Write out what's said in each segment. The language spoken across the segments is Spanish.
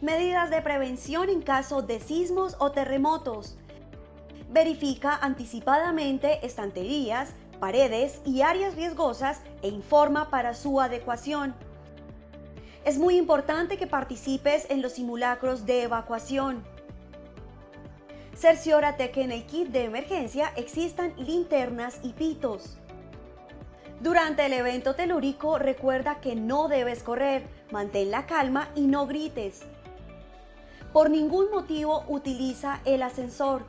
Medidas de prevención en caso de sismos o terremotos. Verifica anticipadamente estanterías, paredes y áreas riesgosas e informa para su adecuación. Es muy importante que participes en los simulacros de evacuación. Cerciórate que en el kit de emergencia existan linternas y pitos. Durante el evento telúrico, recuerda que no debes correr, mantén la calma y no grites. Por ningún motivo utiliza el ascensor.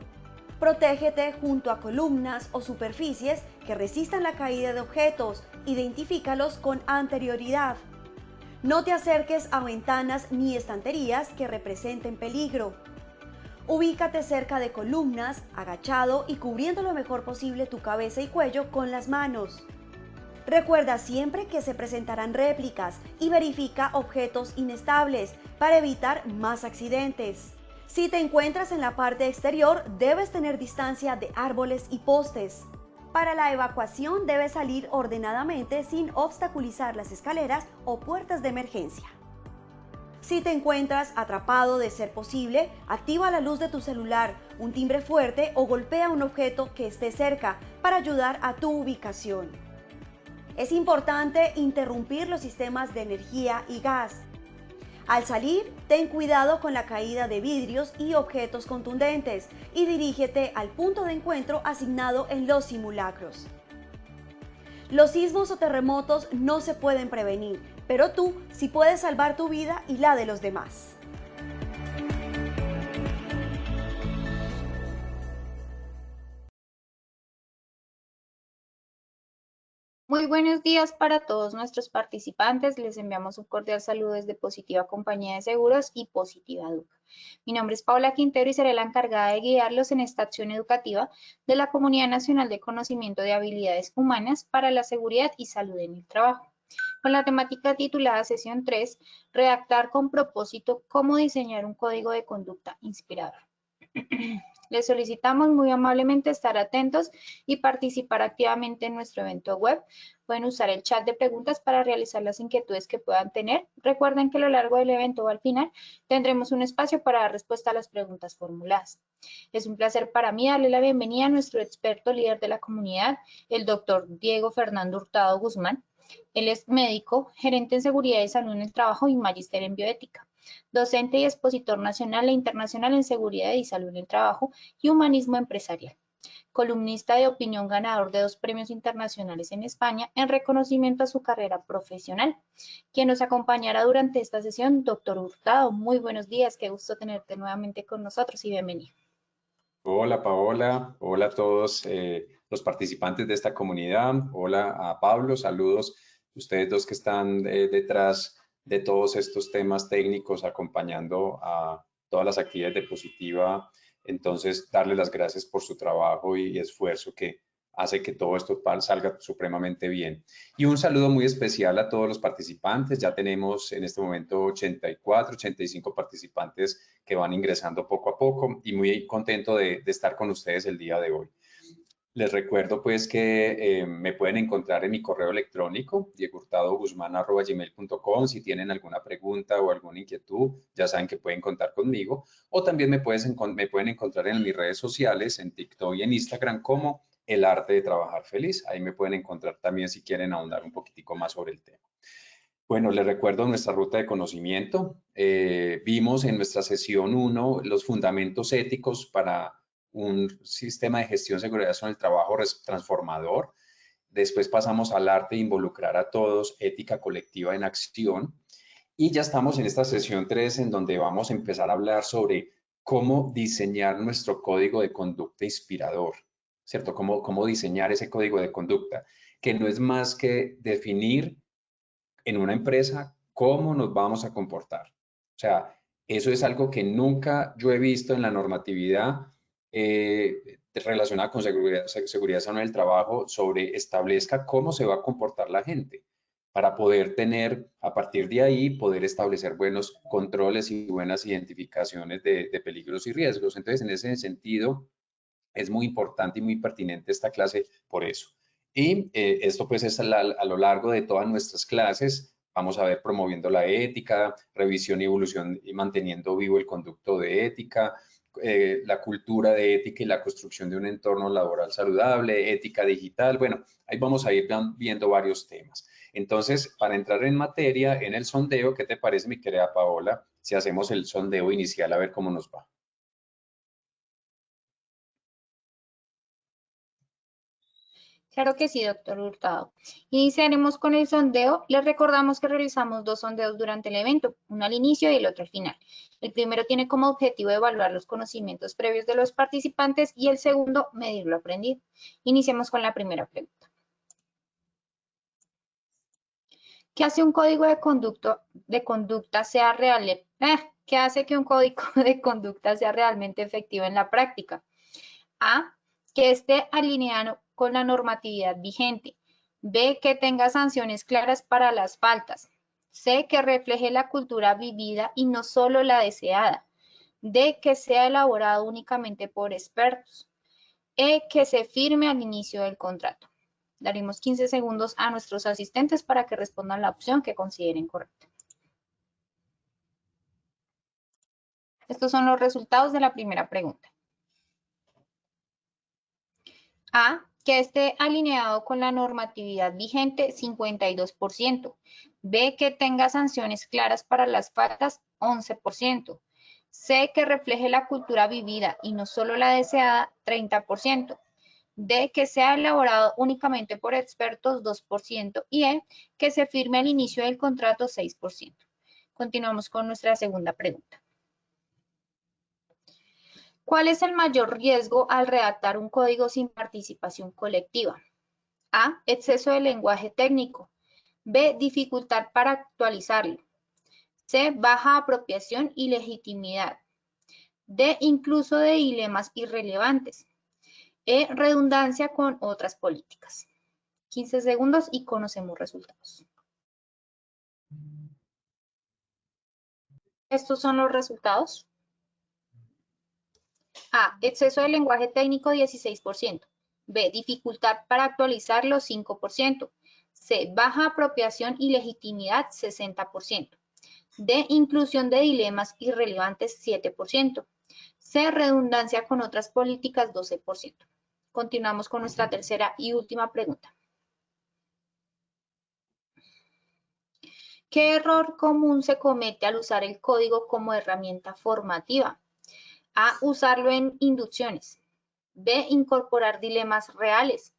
Protégete junto a columnas o superficies que resistan la caída de objetos. Identifícalos con anterioridad. No te acerques a ventanas ni estanterías que representen peligro. Ubícate cerca de columnas, agachado y cubriendo lo mejor posible tu cabeza y cuello con las manos. Recuerda siempre que se presentarán réplicas y verifica objetos inestables para evitar más accidentes. Si te encuentras en la parte exterior, debes tener distancia de árboles y postes. Para la evacuación debes salir ordenadamente sin obstaculizar las escaleras o puertas de emergencia. Si te encuentras atrapado, de ser posible, activa la luz de tu celular, un timbre fuerte o golpea un objeto que esté cerca para ayudar a tu ubicación. Es importante interrumpir los sistemas de energía y gas. Al salir, ten cuidado con la caída de vidrios y objetos contundentes y dirígete al punto de encuentro asignado en los simulacros. Los sismos o terremotos no se pueden prevenir, pero tú sí puedes salvar tu vida y la de los demás. Muy buenos días para todos nuestros participantes. Les enviamos un cordial saludo desde Positiva Compañía de Seguros y Positiva Educa. Mi nombre es Paula Quintero y seré la encargada de guiarlos en esta acción educativa de la Comunidad Nacional de Conocimiento de Habilidades Humanas para la Seguridad y Salud en el Trabajo. Con la temática titulada Sesión 3, redactar con propósito cómo diseñar un código de conducta inspirador. Les solicitamos muy amablemente estar atentos y participar activamente en nuestro evento web. Pueden usar el chat de preguntas para realizar las inquietudes que puedan tener. Recuerden que a lo largo del evento o al final tendremos un espacio para dar respuesta a las preguntas formuladas. Es un placer para mí darle la bienvenida a nuestro experto líder de la comunidad, el doctor Diego Fernando Hurtado Guzmán. Él es médico, gerente en seguridad y salud en el trabajo y magíster en bioética, docente y expositor nacional e internacional en seguridad y salud en el trabajo y humanismo empresarial. Columnista de opinión, ganador de 2 premios internacionales en España en reconocimiento a su carrera profesional. Quien nos acompañará durante esta sesión, doctor Hurtado. Muy buenos días, qué gusto tenerte nuevamente con nosotros y bienvenido. Hola Paola, hola a todos los participantes de esta comunidad, hola a Pablo, saludos ustedes dos que están detrás de todos estos temas técnicos acompañando a todas las actividades de Positiva. Entonces, darles las gracias por su trabajo y esfuerzo que hace que todo esto salga supremamente bien. Y un saludo muy especial a todos los participantes. Ya tenemos en este momento 84, 85 participantes que van ingresando poco a poco y muy contento de estar con ustedes el día de hoy. Les recuerdo pues que me pueden encontrar en mi correo electrónico, diegohurtadoguzman@gmail.com. Si tienen alguna pregunta o alguna inquietud, ya saben que pueden contar conmigo. O también me pueden encontrar en mis redes sociales, en TikTok y en Instagram como El Arte de Trabajar Feliz. Ahí me pueden encontrar también si quieren ahondar un poquitico más sobre el tema. Bueno, les recuerdo nuestra ruta de conocimiento. Vimos en nuestra sesión 1 los fundamentos éticos para un sistema de gestión de seguridad en el trabajo transformador. Después pasamos al arte de involucrar a todos, ética colectiva en acción. Y ya estamos en esta sesión 3 en donde vamos a empezar a hablar sobre cómo diseñar nuestro código de conducta inspirador, ¿cierto? Cómo diseñar ese código de conducta, que no es más que definir en una empresa cómo nos vamos a comportar. O sea, eso es algo que nunca yo he visto en la normatividad relacionada con seguridad en el trabajo sobre establezca cómo se va a comportar la gente para poder tener, a partir de ahí, poder establecer buenos controles y buenas identificaciones de peligros y riesgos. Entonces, en ese sentido, es muy importante y muy pertinente esta clase por eso. Y esto pues es a lo largo de todas nuestras clases Vamos a ver promoviendo la ética, revisión y evolución y manteniendo vivo el conducto de ética, la cultura de ética y la construcción de un entorno laboral saludable, ética digital. Bueno, ahí vamos a ir viendo varios temas. Entonces, para entrar en materia, en el sondeo, ¿qué te parece, mi querida Paola, si hacemos el sondeo inicial a ver cómo nos va? Claro que sí, doctor Hurtado. Iniciaremos con el sondeo. Les recordamos que realizamos 2 sondeos durante el evento, uno al inicio y el otro al final. El primero tiene como objetivo evaluar los conocimientos previos de los participantes y el segundo, medir lo aprendido. Iniciemos con la primera pregunta. ¿Qué hace un código de conducta sea real? ¿Qué hace que un código de conducta sea realmente efectivo en la práctica? A, que esté alineado con la normatividad vigente. B, que tenga sanciones claras para las faltas. C, que refleje la cultura vivida y no solo la deseada. D, que sea elaborado únicamente por expertos. E, que se firme al inicio del contrato. Daremos 15 segundos a nuestros asistentes para que respondan la opción que consideren correcta. Estos son los resultados de la primera pregunta. A, que esté alineado con la normatividad vigente, 52%. B, que tenga sanciones claras para las faltas, 11%. C, que refleje la cultura vivida y no solo la deseada, 30%. D, que sea elaborado únicamente por expertos, 2%. Y E, que se firme al inicio del contrato, 6%. Continuamos con nuestra segunda pregunta. ¿Cuál es el mayor riesgo al redactar un código sin participación colectiva? A, exceso de lenguaje técnico. B, dificultad para actualizarlo. C, baja apropiación y legitimidad. D, incluso de dilemas irrelevantes. E, redundancia con otras políticas. 15 segundos y conocemos resultados. Estos son los resultados. A, exceso de lenguaje técnico, 16%. B, dificultad para actualizarlo, 5%. C, baja apropiación y legitimidad, 60%. D, inclusión de dilemas irrelevantes, 7%. C, redundancia con otras políticas, 12%. Continuamos con nuestra tercera y última pregunta. ¿Qué error común se comete al usar el código como herramienta formativa? A, usarlo en inducciones. B, incorporar dilemas reales.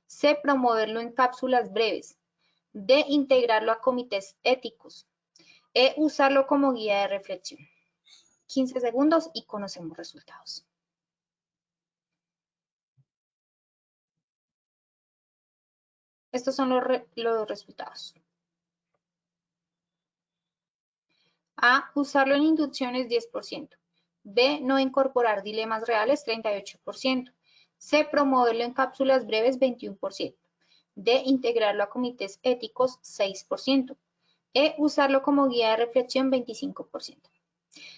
C, promoverlo en cápsulas breves. D, integrarlo a comités éticos. E, usarlo como guía de reflexión. 15 segundos y conocemos resultados. Estos son los resultados. A, usarlo en inducciones, 10%. B, no incorporar dilemas reales, 38%. C, promoverlo en cápsulas breves, 21%. D, integrarlo a comités éticos, 6%. E, usarlo como guía de reflexión, 25%.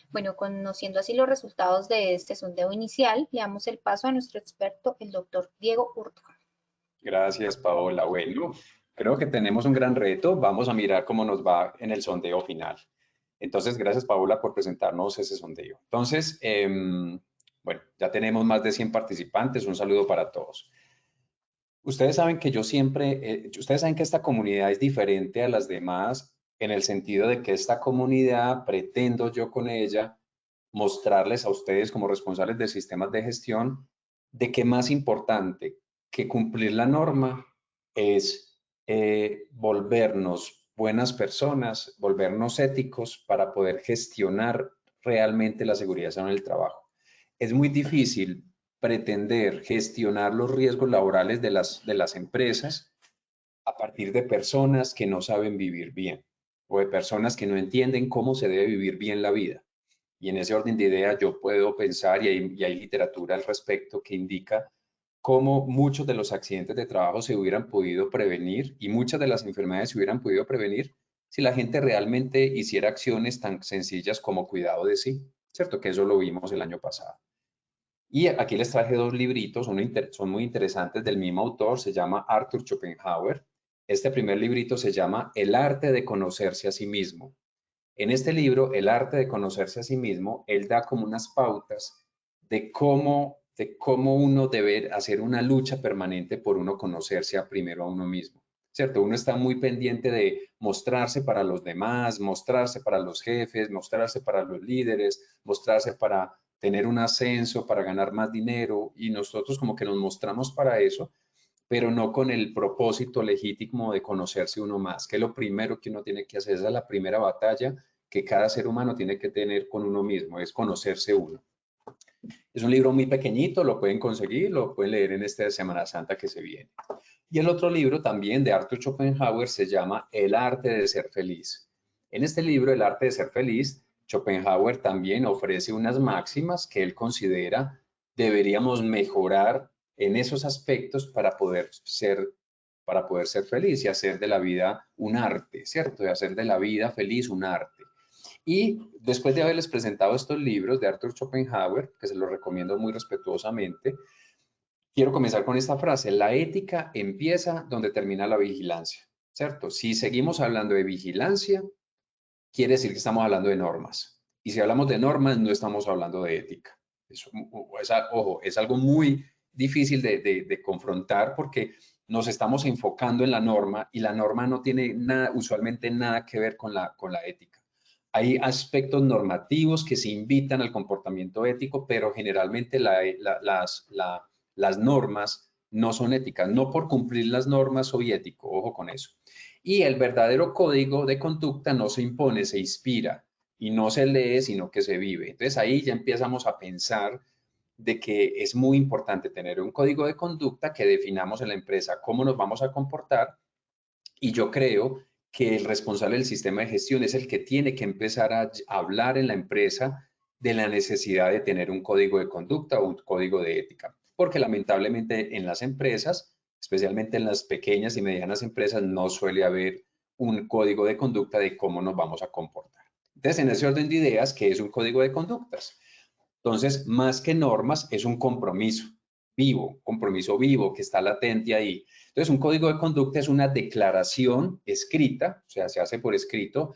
Bueno, conociendo así los resultados de este sondeo inicial, le damos el paso a nuestro experto, el doctor Diego Hurtado. Gracias, Paola. Bueno, creo que tenemos un gran reto. Vamos a mirar cómo nos va en el sondeo final. Entonces, gracias, Paola, por presentarnos ese sondeo. Entonces, bueno, ya tenemos más de 100 participantes. Un saludo para todos. Ustedes saben que ustedes saben que esta comunidad es diferente a las demás en el sentido de que esta comunidad, pretendo yo con ella, mostrarles a ustedes como responsables de sistemas de gestión de que más importante que cumplir la norma es volvernos buenas personas, volvernos éticos para poder gestionar realmente la seguridad en el trabajo. Es muy difícil pretender gestionar los riesgos laborales de las empresas a partir de personas que no saben vivir bien o de personas que no entienden cómo se debe vivir bien la vida. Y en ese orden de ideas yo puedo pensar, y hay literatura al respecto que indica cómo muchos de los accidentes de trabajo se hubieran podido prevenir y muchas de las enfermedades se hubieran podido prevenir si la gente realmente hiciera acciones tan sencillas como cuidado de sí, ¿cierto? Que eso lo vimos el año pasado. Y aquí les traje dos libritos, son muy interesantes, del mismo autor, se llama Arthur Schopenhauer, Este primer librito se llama El arte de conocerse a sí mismo. En este libro, El arte de conocerse a sí mismo, él da como unas pautas de cómo uno debe hacer una lucha permanente por uno conocerse primero a uno mismo, ¿cierto? Uno está muy pendiente de mostrarse para los demás, mostrarse para los jefes, mostrarse para los líderes, mostrarse para tener un ascenso, para ganar más dinero, y nosotros como que nos mostramos para eso, pero no con el propósito legítimo de conocerse uno más, que es lo primero que uno tiene que hacer. Esa es la primera batalla que cada ser humano tiene que tener con uno mismo, es conocerse uno. Es un libro muy pequeñito, lo pueden conseguir, lo pueden leer en esta Semana Santa que se viene. Y el otro libro también de Arthur Schopenhauer se llama El arte de ser feliz. En este libro, El arte de ser feliz, Schopenhauer también ofrece unas máximas que él considera deberíamos mejorar en esos aspectos para poder ser feliz y hacer de la vida un arte, ¿cierto? De hacer de la vida feliz un arte. Y después de haberles presentado estos libros de Arthur Schopenhauer, que se los recomiendo muy respetuosamente, quiero comenzar con esta frase: la ética empieza donde termina la vigilancia, ¿cierto? Si seguimos hablando de vigilancia, quiere decir que estamos hablando de normas. Y si hablamos de normas, no estamos hablando de ética. Eso, ojo, es algo muy difícil de confrontar porque nos estamos enfocando en la norma y la norma no tiene nada, usualmente nada que ver con la ética. Hay aspectos normativos que se invitan al comportamiento ético, pero generalmente las normas no son éticas. No por cumplir las normas soy ético, ojo con eso. Y el verdadero código de conducta no se impone, se inspira y no se lee, sino que se vive. Entonces ahí ya empezamos a pensar de que es muy importante tener un código de conducta que definamos en la empresa cómo nos vamos a comportar, y yo creo que el responsable del sistema de gestión es el que tiene que empezar a hablar en la empresa de la necesidad de tener un código de conducta o un código de ética, porque lamentablemente en las empresas, especialmente en las pequeñas y medianas empresas, no suele haber un código de conducta de cómo nos vamos a comportar. Entonces, en ese orden de ideas, ¿qué es un código de conductas? Entonces, más que normas, es un compromiso vivo que está latente ahí. Entonces, un código de conducta es una declaración escrita, o sea, se hace por escrito,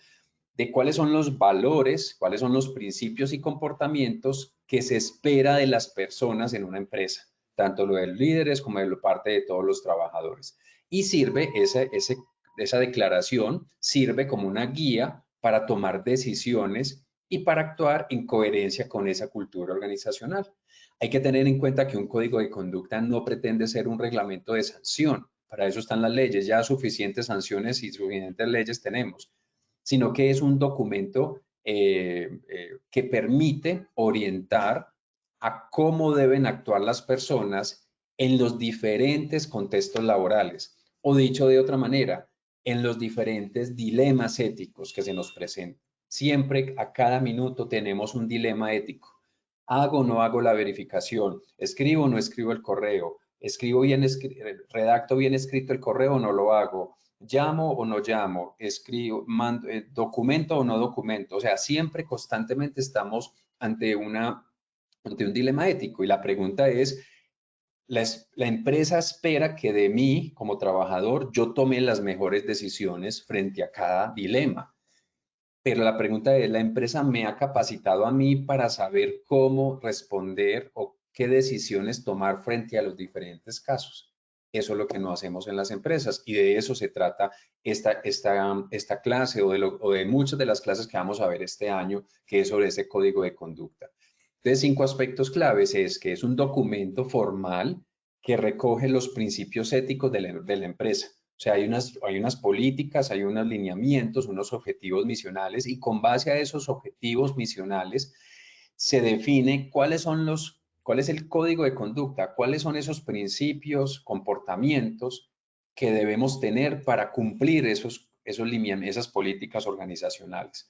de cuáles son los valores, cuáles son los principios y comportamientos que se espera de las personas en una empresa, tanto lo de los líderes como de la parte de todos los trabajadores. Y sirve, esa declaración sirve como una guía para tomar decisiones y para actuar en coherencia con esa cultura organizacional. Hay que tener en cuenta que un código de conducta no pretende ser un reglamento de sanción. Para eso están las leyes, ya suficientes sanciones y suficientes leyes tenemos, sino que es un documento que permite orientar a cómo deben actuar las personas en los diferentes contextos laborales, o dicho de otra manera, en los diferentes dilemas éticos que se nos presentan. Siempre, a cada minuto, tenemos un dilema ético. ¿Hago o no hago la verificación? ¿Escribo o no escribo el correo? ¿Redacto bien escrito el correo o no lo hago? ¿Llamo o no llamo? ¿Escribo, documento o no documento? O sea, siempre constantemente estamos ante un dilema ético, y la pregunta es, la empresa espera que de mí como trabajador yo tome las mejores decisiones frente a cada dilema. Pero la pregunta es, ¿la empresa me ha capacitado a mí para saber cómo responder o qué decisiones tomar frente a los diferentes casos? Eso es lo que no hacemos en las empresas, y de eso se trata esta clase, o de muchas de las clases que vamos a ver este año, que es sobre ese código de conducta. Entonces, 5 aspectos claves es que es un documento formal que recoge los principios éticos de la empresa. O sea, hay unas políticas, hay unos lineamientos, unos objetivos misionales, y con base a esos objetivos misionales se define cuál es el código de conducta, cuáles son esos principios, comportamientos que debemos tener para cumplir esas políticas organizacionales.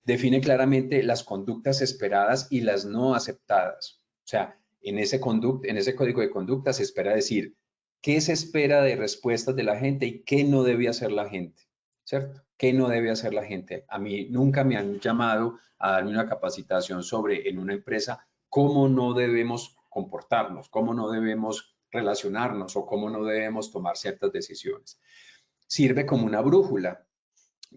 Define claramente las conductas esperadas y las no aceptadas. O sea, en ese código de conducta se espera decir qué se espera de respuestas de la gente y qué no debe hacer la gente, ¿cierto? ¿Qué no debe hacer la gente? A mí nunca me han llamado a darme una capacitación sobre, en una empresa, cómo no debemos comportarnos, cómo no debemos relacionarnos o cómo no debemos tomar ciertas decisiones. Sirve como una brújula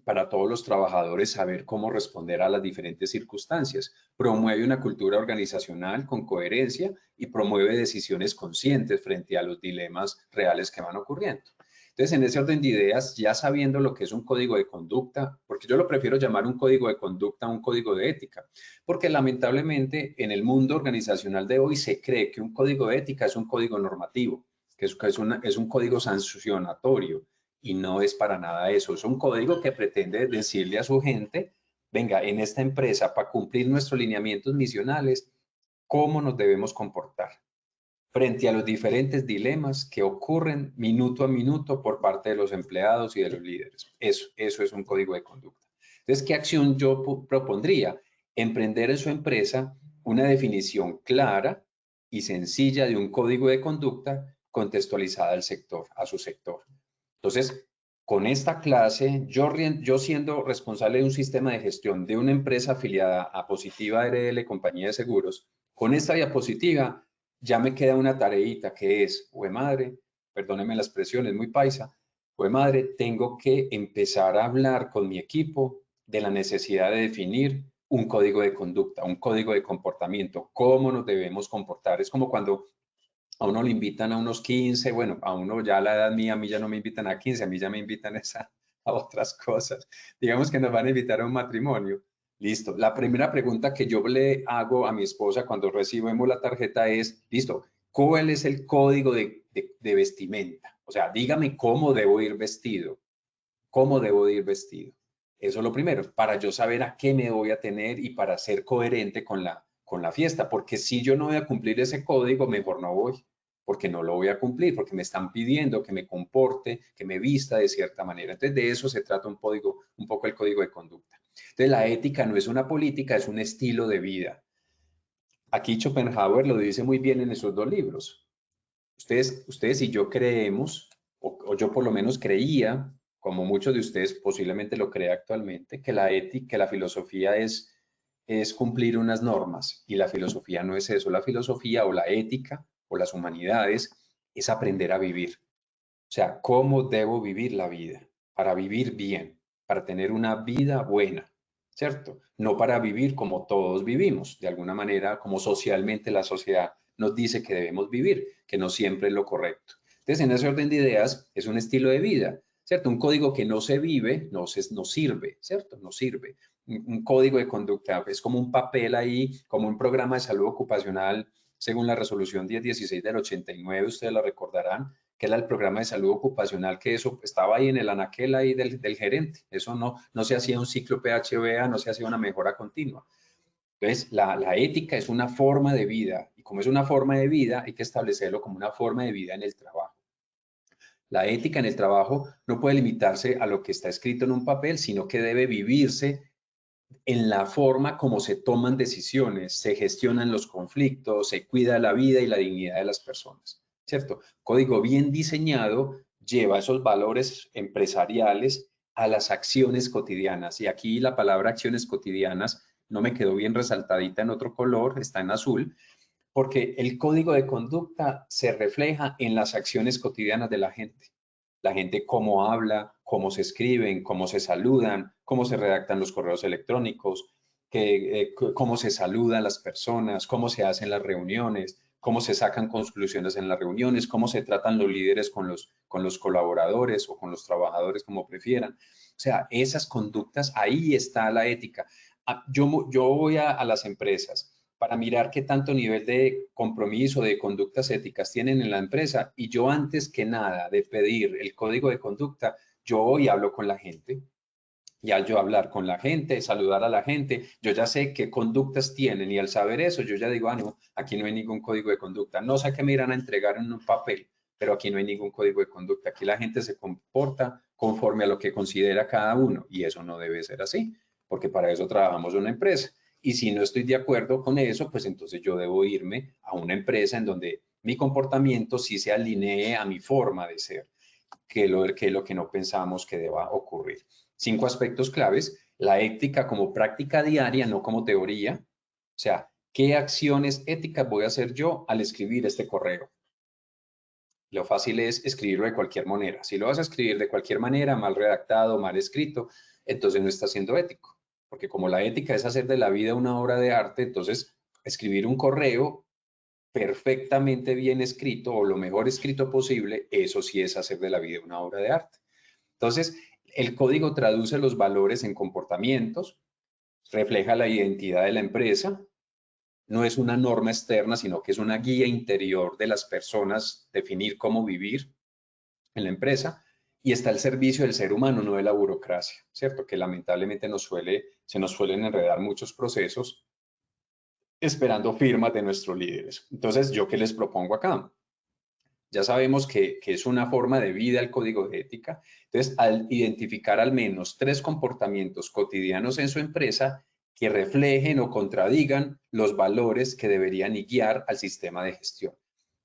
para todos los trabajadores saber cómo responder a las diferentes circunstancias. Promueve una cultura organizacional con coherencia y promueve decisiones conscientes frente a los dilemas reales que van ocurriendo. Entonces, en ese orden de ideas, ya sabiendo lo que es un código de conducta, porque yo lo prefiero llamar un código de conducta a un código de ética, porque lamentablemente en el mundo organizacional de hoy se cree que un código de ética es un código normativo, que es un código sancionatorio, y no es para nada eso. Es un código que pretende decirle a su gente, venga, en esta empresa, para cumplir nuestros lineamientos misionales, cómo nos debemos comportar frente a los diferentes dilemas que ocurren minuto a minuto por parte de los empleados y de los líderes. Eso es un código de conducta. Entonces, ¿qué acción yo propondría? Emprender en su empresa una definición clara y sencilla de un código de conducta contextualizada al sector, a su sector. Entonces, con esta clase, yo siendo responsable de un sistema de gestión de una empresa afiliada a Positiva RL, compañía de seguros, con esta diapositiva ya me queda una tareita que es, madre, perdónenme la expresión, es muy paisa, madre, tengo que empezar a hablar con mi equipo de la necesidad de definir un código de conducta, un código de comportamiento, cómo nos debemos comportar. Es como cuando a uno le invitan a unos 15, bueno, a uno ya a la edad mía, a mí ya no me invitan a 15, a mí ya me invitan a otras cosas. Digamos que nos van a invitar a un matrimonio. Listo. La primera pregunta que yo le hago a mi esposa cuando recibimos la tarjeta es, listo, ¿cuál es el código de vestimenta? O sea, dígame cómo debo ir vestido. ¿Cómo debo ir vestido? Eso es lo primero, para yo saber a qué me voy a tener y para ser coherente con la fiesta, porque si yo no voy a cumplir ese código, mejor no voy, porque no lo voy a cumplir, porque me están pidiendo que me comporte, que me vista de cierta manera. Entonces, de eso se trata un poco el código de conducta. Entonces, la ética no es una política, es un estilo de vida. Aquí Schopenhauer lo dice muy bien en esos dos libros. Ustedes y yo creemos, o yo por lo menos creía, como muchos de ustedes posiblemente lo creen actualmente, que la ética, que la filosofía es cumplir unas normas y la filosofía no es eso. La filosofía o la ética o las humanidades es aprender a vivir. O sea, ¿cómo debo vivir la vida? Para vivir bien, para tener una vida buena, ¿cierto? No para vivir como todos vivimos, de alguna manera, como socialmente la sociedad nos dice que debemos vivir, que no siempre es lo correcto. Entonces, en ese orden de ideas, es un estilo de vida, ¿cierto? Un código que no se vive, no sirve, ¿cierto? No sirve. Un código de conducta es como un papel ahí, como un programa de salud ocupacional, según la resolución 1016 del 89, ustedes la recordarán, que era el programa de salud ocupacional, que eso estaba ahí en el anaquel ahí del gerente. Eso no se hacía un ciclo PHBA, no se hacía una mejora continua. Entonces, la ética es una forma de vida, y como es una forma de vida, hay que establecerlo como una forma de vida en el trabajo. La ética en el trabajo no puede limitarse a lo que está escrito en un papel, sino que debe vivirse en la forma como se toman decisiones, se gestionan los conflictos, se cuida la vida y la dignidad de las personas, ¿cierto? Código bien diseñado lleva esos valores empresariales a las acciones cotidianas. Y aquí la palabra acciones cotidianas no me quedó bien resaltadita en otro color, está en azul, porque el código de conducta se refleja en las acciones cotidianas de la gente. La gente cómo habla, cómo se escriben, cómo se saludan, cómo se redactan los correos electrónicos, cómo se saludan las personas, cómo se hacen las reuniones, cómo se sacan conclusiones en las reuniones, cómo se tratan los líderes con los colaboradores o con los trabajadores, como prefieran. O sea, esas conductas, ahí está la ética. Yo voy a las empresas para mirar qué tanto nivel de compromiso, de conductas éticas tienen en la empresa. Y yo antes que nada de pedir el código de conducta, yo hoy hablo con la gente. Y al yo hablar con la gente, saludar a la gente, yo ya sé qué conductas tienen y al saber eso, yo ya digo, no, aquí no hay ningún código de conducta. No sé qué me irán a entregar en un papel, pero aquí no hay ningún código de conducta. Aquí la gente se comporta conforme a lo que considera cada uno y eso no debe ser así, porque para eso trabajamos en una empresa. Y si no estoy de acuerdo con eso, pues entonces yo debo irme a una empresa en donde mi comportamiento sí se alinee a mi forma de ser, que es lo que no pensamos que deba ocurrir. 5 aspectos claves: la ética como práctica diaria, no como teoría. O sea, ¿qué acciones éticas voy a hacer yo al escribir este correo? Lo fácil es escribirlo de cualquier manera. Si lo vas a escribir de cualquier manera, mal redactado, mal escrito, entonces no está siendo ético. Porque como la ética es hacer de la vida una obra de arte, entonces escribir un correo perfectamente bien escrito o lo mejor escrito posible, eso sí es hacer de la vida una obra de arte. Entonces, el código traduce los valores en comportamientos, refleja la identidad de la empresa, no es una norma externa, sino que es una guía interior de las personas, definir cómo vivir en la empresa, y está al servicio del ser humano, no de la burocracia, ¿cierto? Que lamentablemente se nos suelen enredar muchos procesos esperando firmas de nuestros líderes. Entonces, ¿yo qué les propongo acá? Ya sabemos que es una forma de vida el código de ética. Entonces, al identificar al menos 3 comportamientos cotidianos en su empresa que reflejen o contradigan los valores que deberían guiar al sistema de gestión.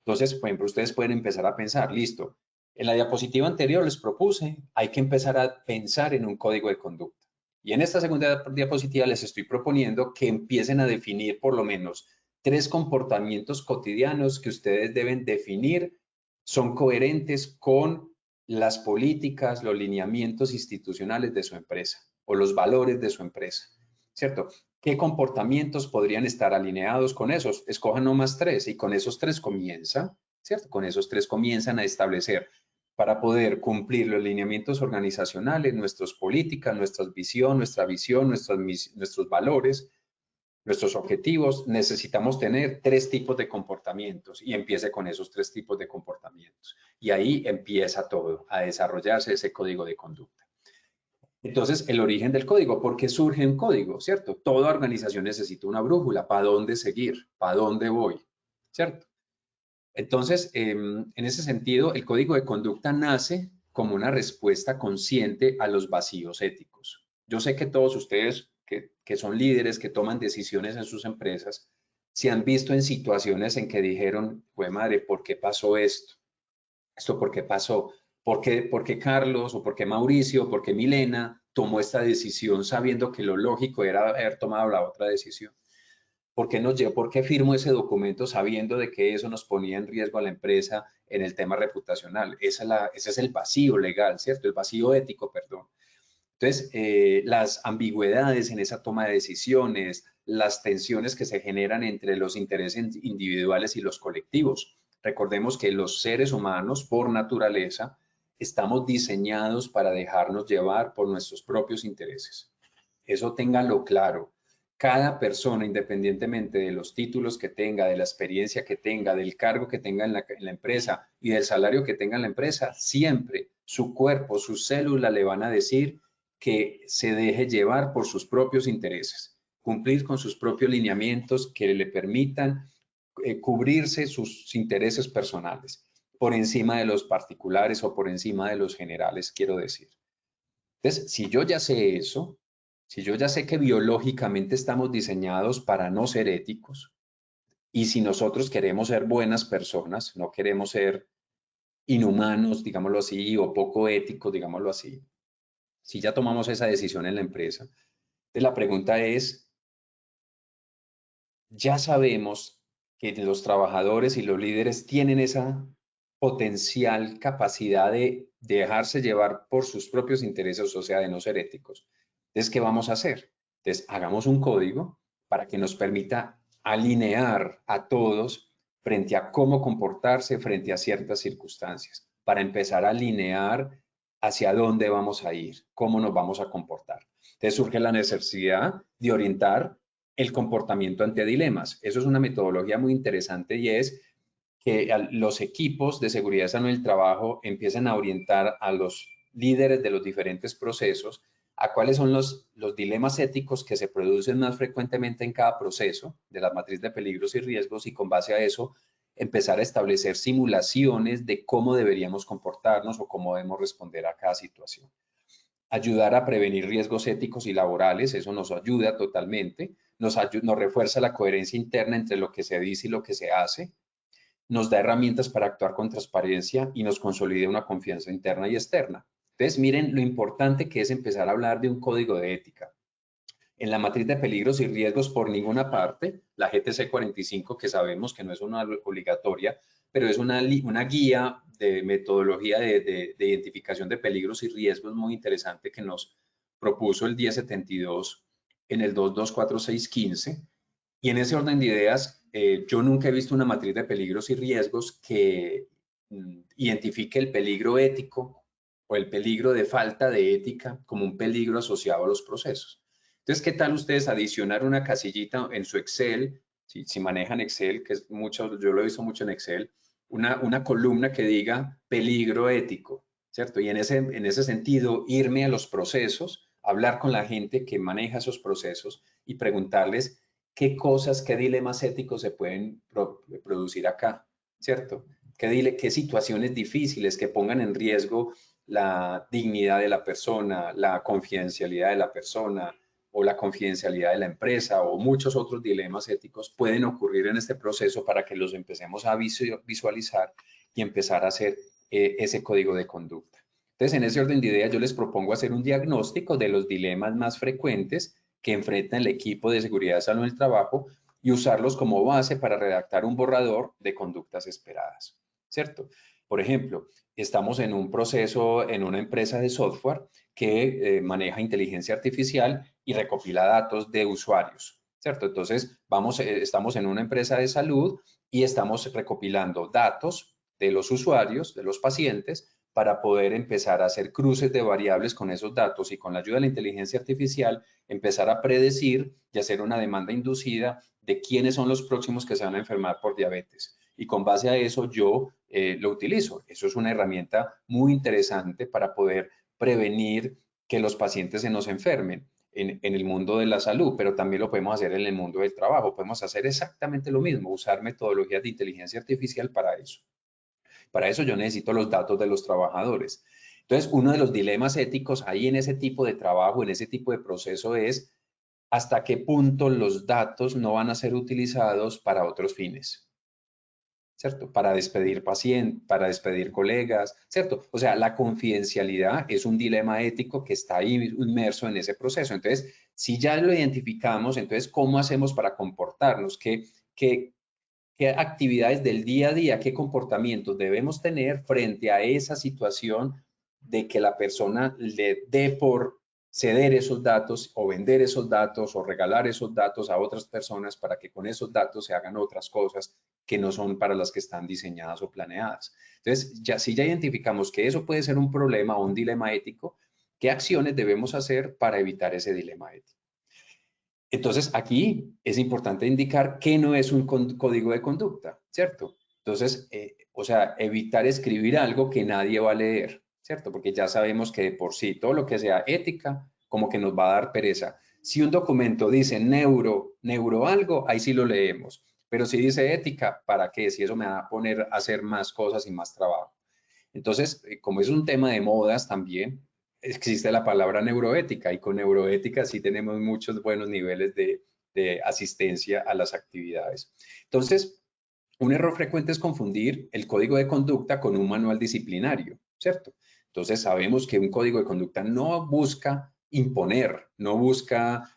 Entonces, por ejemplo, ustedes pueden empezar a pensar, listo, en la diapositiva anterior les propuse, hay que empezar a pensar en un código de conducta. Y en esta segunda diapositiva les estoy proponiendo que empiecen a definir por lo menos 3 comportamientos cotidianos que ustedes deben definir son coherentes con las políticas, los lineamientos institucionales de su empresa o los valores de su empresa, ¿cierto? ¿Qué comportamientos podrían estar alineados con esos? Escojan nomás 3 y con esos 3 comienzan, ¿cierto? Con esos 3 comienzan a establecer para poder cumplir los lineamientos organizacionales, nuestras políticas, nuestra visión, nuestros valores, nuestros objetivos, necesitamos tener 3 tipos de comportamientos y empiece con esos 3 tipos de comportamientos. Y ahí empieza todo, a desarrollarse ese código de conducta. Entonces, el origen del código, ¿por qué surge un código? ¿Cierto? Toda organización necesita una brújula, ¿para dónde seguir? ¿Para dónde voy? ¿Cierto? Entonces, en ese sentido, el código de conducta nace como una respuesta consciente a los vacíos éticos. Yo sé que todos ustedes que son líderes, que toman decisiones en sus empresas, se han visto en situaciones en que dijeron, pues madre, ¿por qué pasó esto? ¿Esto por qué pasó? ¿Por qué Carlos o por qué Mauricio o por qué Milena tomó esta decisión sabiendo que lo lógico era haber tomado la otra decisión? ¿Por qué firmó ese documento sabiendo de que eso nos ponía en riesgo a la empresa en el tema reputacional? Ese es el vacío legal, ¿cierto? El vacío ético, perdón. Entonces, las ambigüedades en esa toma de decisiones, las tensiones que se generan entre los intereses individuales y los colectivos. Recordemos que los seres humanos, por naturaleza, estamos diseñados para dejarnos llevar por nuestros propios intereses. Eso ténganlo claro. Cada persona, independientemente de los títulos que tenga, de la experiencia que tenga, del cargo que tenga en la empresa y del salario que tenga en la empresa, siempre su cuerpo, sus células le van a decir que se deje llevar por sus propios intereses, cumplir con sus propios lineamientos que le permitan cubrirse sus intereses personales por encima de los particulares o por encima de los generales, quiero decir. Entonces, si yo ya sé eso, si yo ya sé que biológicamente estamos diseñados para no ser éticos, y si nosotros queremos ser buenas personas, no queremos ser inhumanos, digámoslo así, o poco éticos, digámoslo así, si ya tomamos esa decisión en la empresa, entonces la pregunta es, ya sabemos que los trabajadores y los líderes tienen esa potencial capacidad de dejarse llevar por sus propios intereses, o sea, de no ser éticos. Entonces, ¿qué vamos a hacer? Entonces, hagamos un código para que nos permita alinear a todos frente a cómo comportarse frente a ciertas circunstancias, para empezar a alinear hacia dónde vamos a ir, cómo nos vamos a comportar. Entonces surge la necesidad de orientar el comportamiento ante dilemas. Eso es una metodología muy interesante y es que los equipos de seguridad sano del trabajo empiezan a orientar a los líderes de los diferentes procesos a cuáles son los dilemas éticos que se producen más frecuentemente en cada proceso de la matriz de peligros y riesgos y con base a eso empezar a establecer simulaciones de cómo deberíamos comportarnos o cómo debemos responder a cada situación. Ayudar a prevenir riesgos éticos y laborales, eso nos ayuda totalmente, nos refuerza la coherencia interna entre lo que se dice y lo que se hace, nos da herramientas para actuar con transparencia y nos consolida una confianza interna y externa. Entonces, miren lo importante que es empezar a hablar de un código de ética. en la matriz de peligros y riesgos por ninguna parte. La GTC 45, que sabemos que no es una obligatoria, pero es una guía de metodología de identificación de peligros y riesgos muy interesante que nos propuso el 1072 en el 224615. Y en ese orden de ideas, yo nunca he visto una matriz de peligros y riesgos que identifique el peligro ético o el peligro de falta de ética como un peligro asociado a los procesos. Entonces, ¿qué tal ustedes adicionar una casillita en su Excel? Si manejan Excel, que es mucho, yo lo he visto mucho en Excel, una columna que diga peligro ético, ¿cierto? Y en ese sentido, irme a los procesos, hablar con la gente que maneja esos procesos y preguntarles qué cosas, qué dilemas éticos se pueden producir acá, ¿cierto? Qué situaciones difíciles que pongan en riesgo la dignidad de la persona, la confidencialidad de la persona o la confidencialidad de la empresa o muchos otros dilemas éticos pueden ocurrir en este proceso para que los empecemos a visualizar y empezar a hacer ese código de conducta. Entonces, en ese orden de ideas, yo les propongo hacer un diagnóstico de los dilemas más frecuentes que enfrenta el equipo de seguridad de salud en el trabajo y usarlos como base para redactar un borrador de conductas esperadas, ¿cierto? Por ejemplo, estamos en un proceso en una empresa de software que maneja inteligencia artificial y recopila datos de usuarios, ¿cierto? Entonces, estamos en una empresa de salud y estamos recopilando datos de los usuarios, de los pacientes, para poder empezar a hacer cruces de variables con esos datos y con la ayuda de la inteligencia artificial empezar a predecir y hacer una demanda inducida de quiénes son los próximos que se van a enfermar por diabetes. Y con base a eso yo lo utilizo. Eso es una herramienta muy interesante para poder prevenir que los pacientes se nos enfermen en el mundo de la salud, pero también lo podemos hacer en el mundo del trabajo. Podemos hacer exactamente lo mismo, usar metodologías de inteligencia artificial para eso. Para eso yo necesito los datos de los trabajadores. Entonces, uno de los dilemas éticos ahí en ese tipo de trabajo, en ese tipo de proceso es hasta qué punto los datos no van a ser utilizados para otros fines, ¿cierto? Para despedir pacientes, para despedir colegas, ¿cierto? O sea, la confidencialidad es un dilema ético que está ahí inmerso en ese proceso. Entonces, si ya lo identificamos, entonces, ¿cómo hacemos para comportarnos? ¿Qué actividades del día a día, qué comportamientos debemos tener frente a esa situación de que la persona le dé por ceder esos datos o vender esos datos o regalar esos datos a otras personas para que con esos datos se hagan otras cosas que no son para las que están diseñadas o planeadas? Entonces, si ya identificamos que eso puede ser un problema o un dilema ético, ¿qué acciones debemos hacer para evitar ese dilema ético? Entonces, aquí es importante indicar que no es un código de conducta, ¿cierto? Entonces, o sea, evitar escribir algo que nadie va a leer, ¿cierto? Porque ya sabemos que de por sí todo lo que sea ética, como que nos va a dar pereza. Si un documento dice neuro algo, ahí sí lo leemos. Pero si dice ética, ¿para qué? Si eso me va a poner a hacer más cosas y más trabajo. Entonces, como es un tema de modas también, existe la palabra neuroética y con neuroética sí tenemos muchos buenos niveles de asistencia a las actividades. Entonces, un error frecuente es confundir el código de conducta con un manual disciplinario, ¿cierto? Entonces, sabemos que un código de conducta no busca imponer, no busca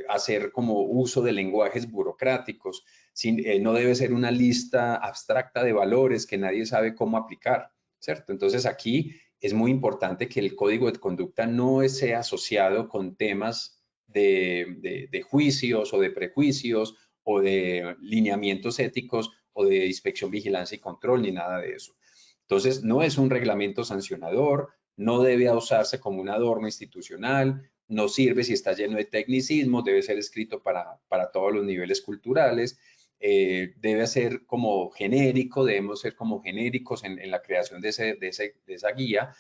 hacer como uso de lenguajes burocráticos, no debe ser una lista abstracta de valores que nadie sabe cómo aplicar, ¿cierto? Entonces, aquí es muy importante que el código de conducta no sea asociado con temas de juicios o de prejuicios o de lineamientos éticos o de inspección, vigilancia y control, ni nada de eso. Entonces, no es un reglamento sancionador, no debe usarse como un adorno institucional, no sirve si está lleno de tecnicismos, debe ser escrito para todos los niveles culturales, debe ser como genérico, debemos ser como genéricos en la creación de esa guía,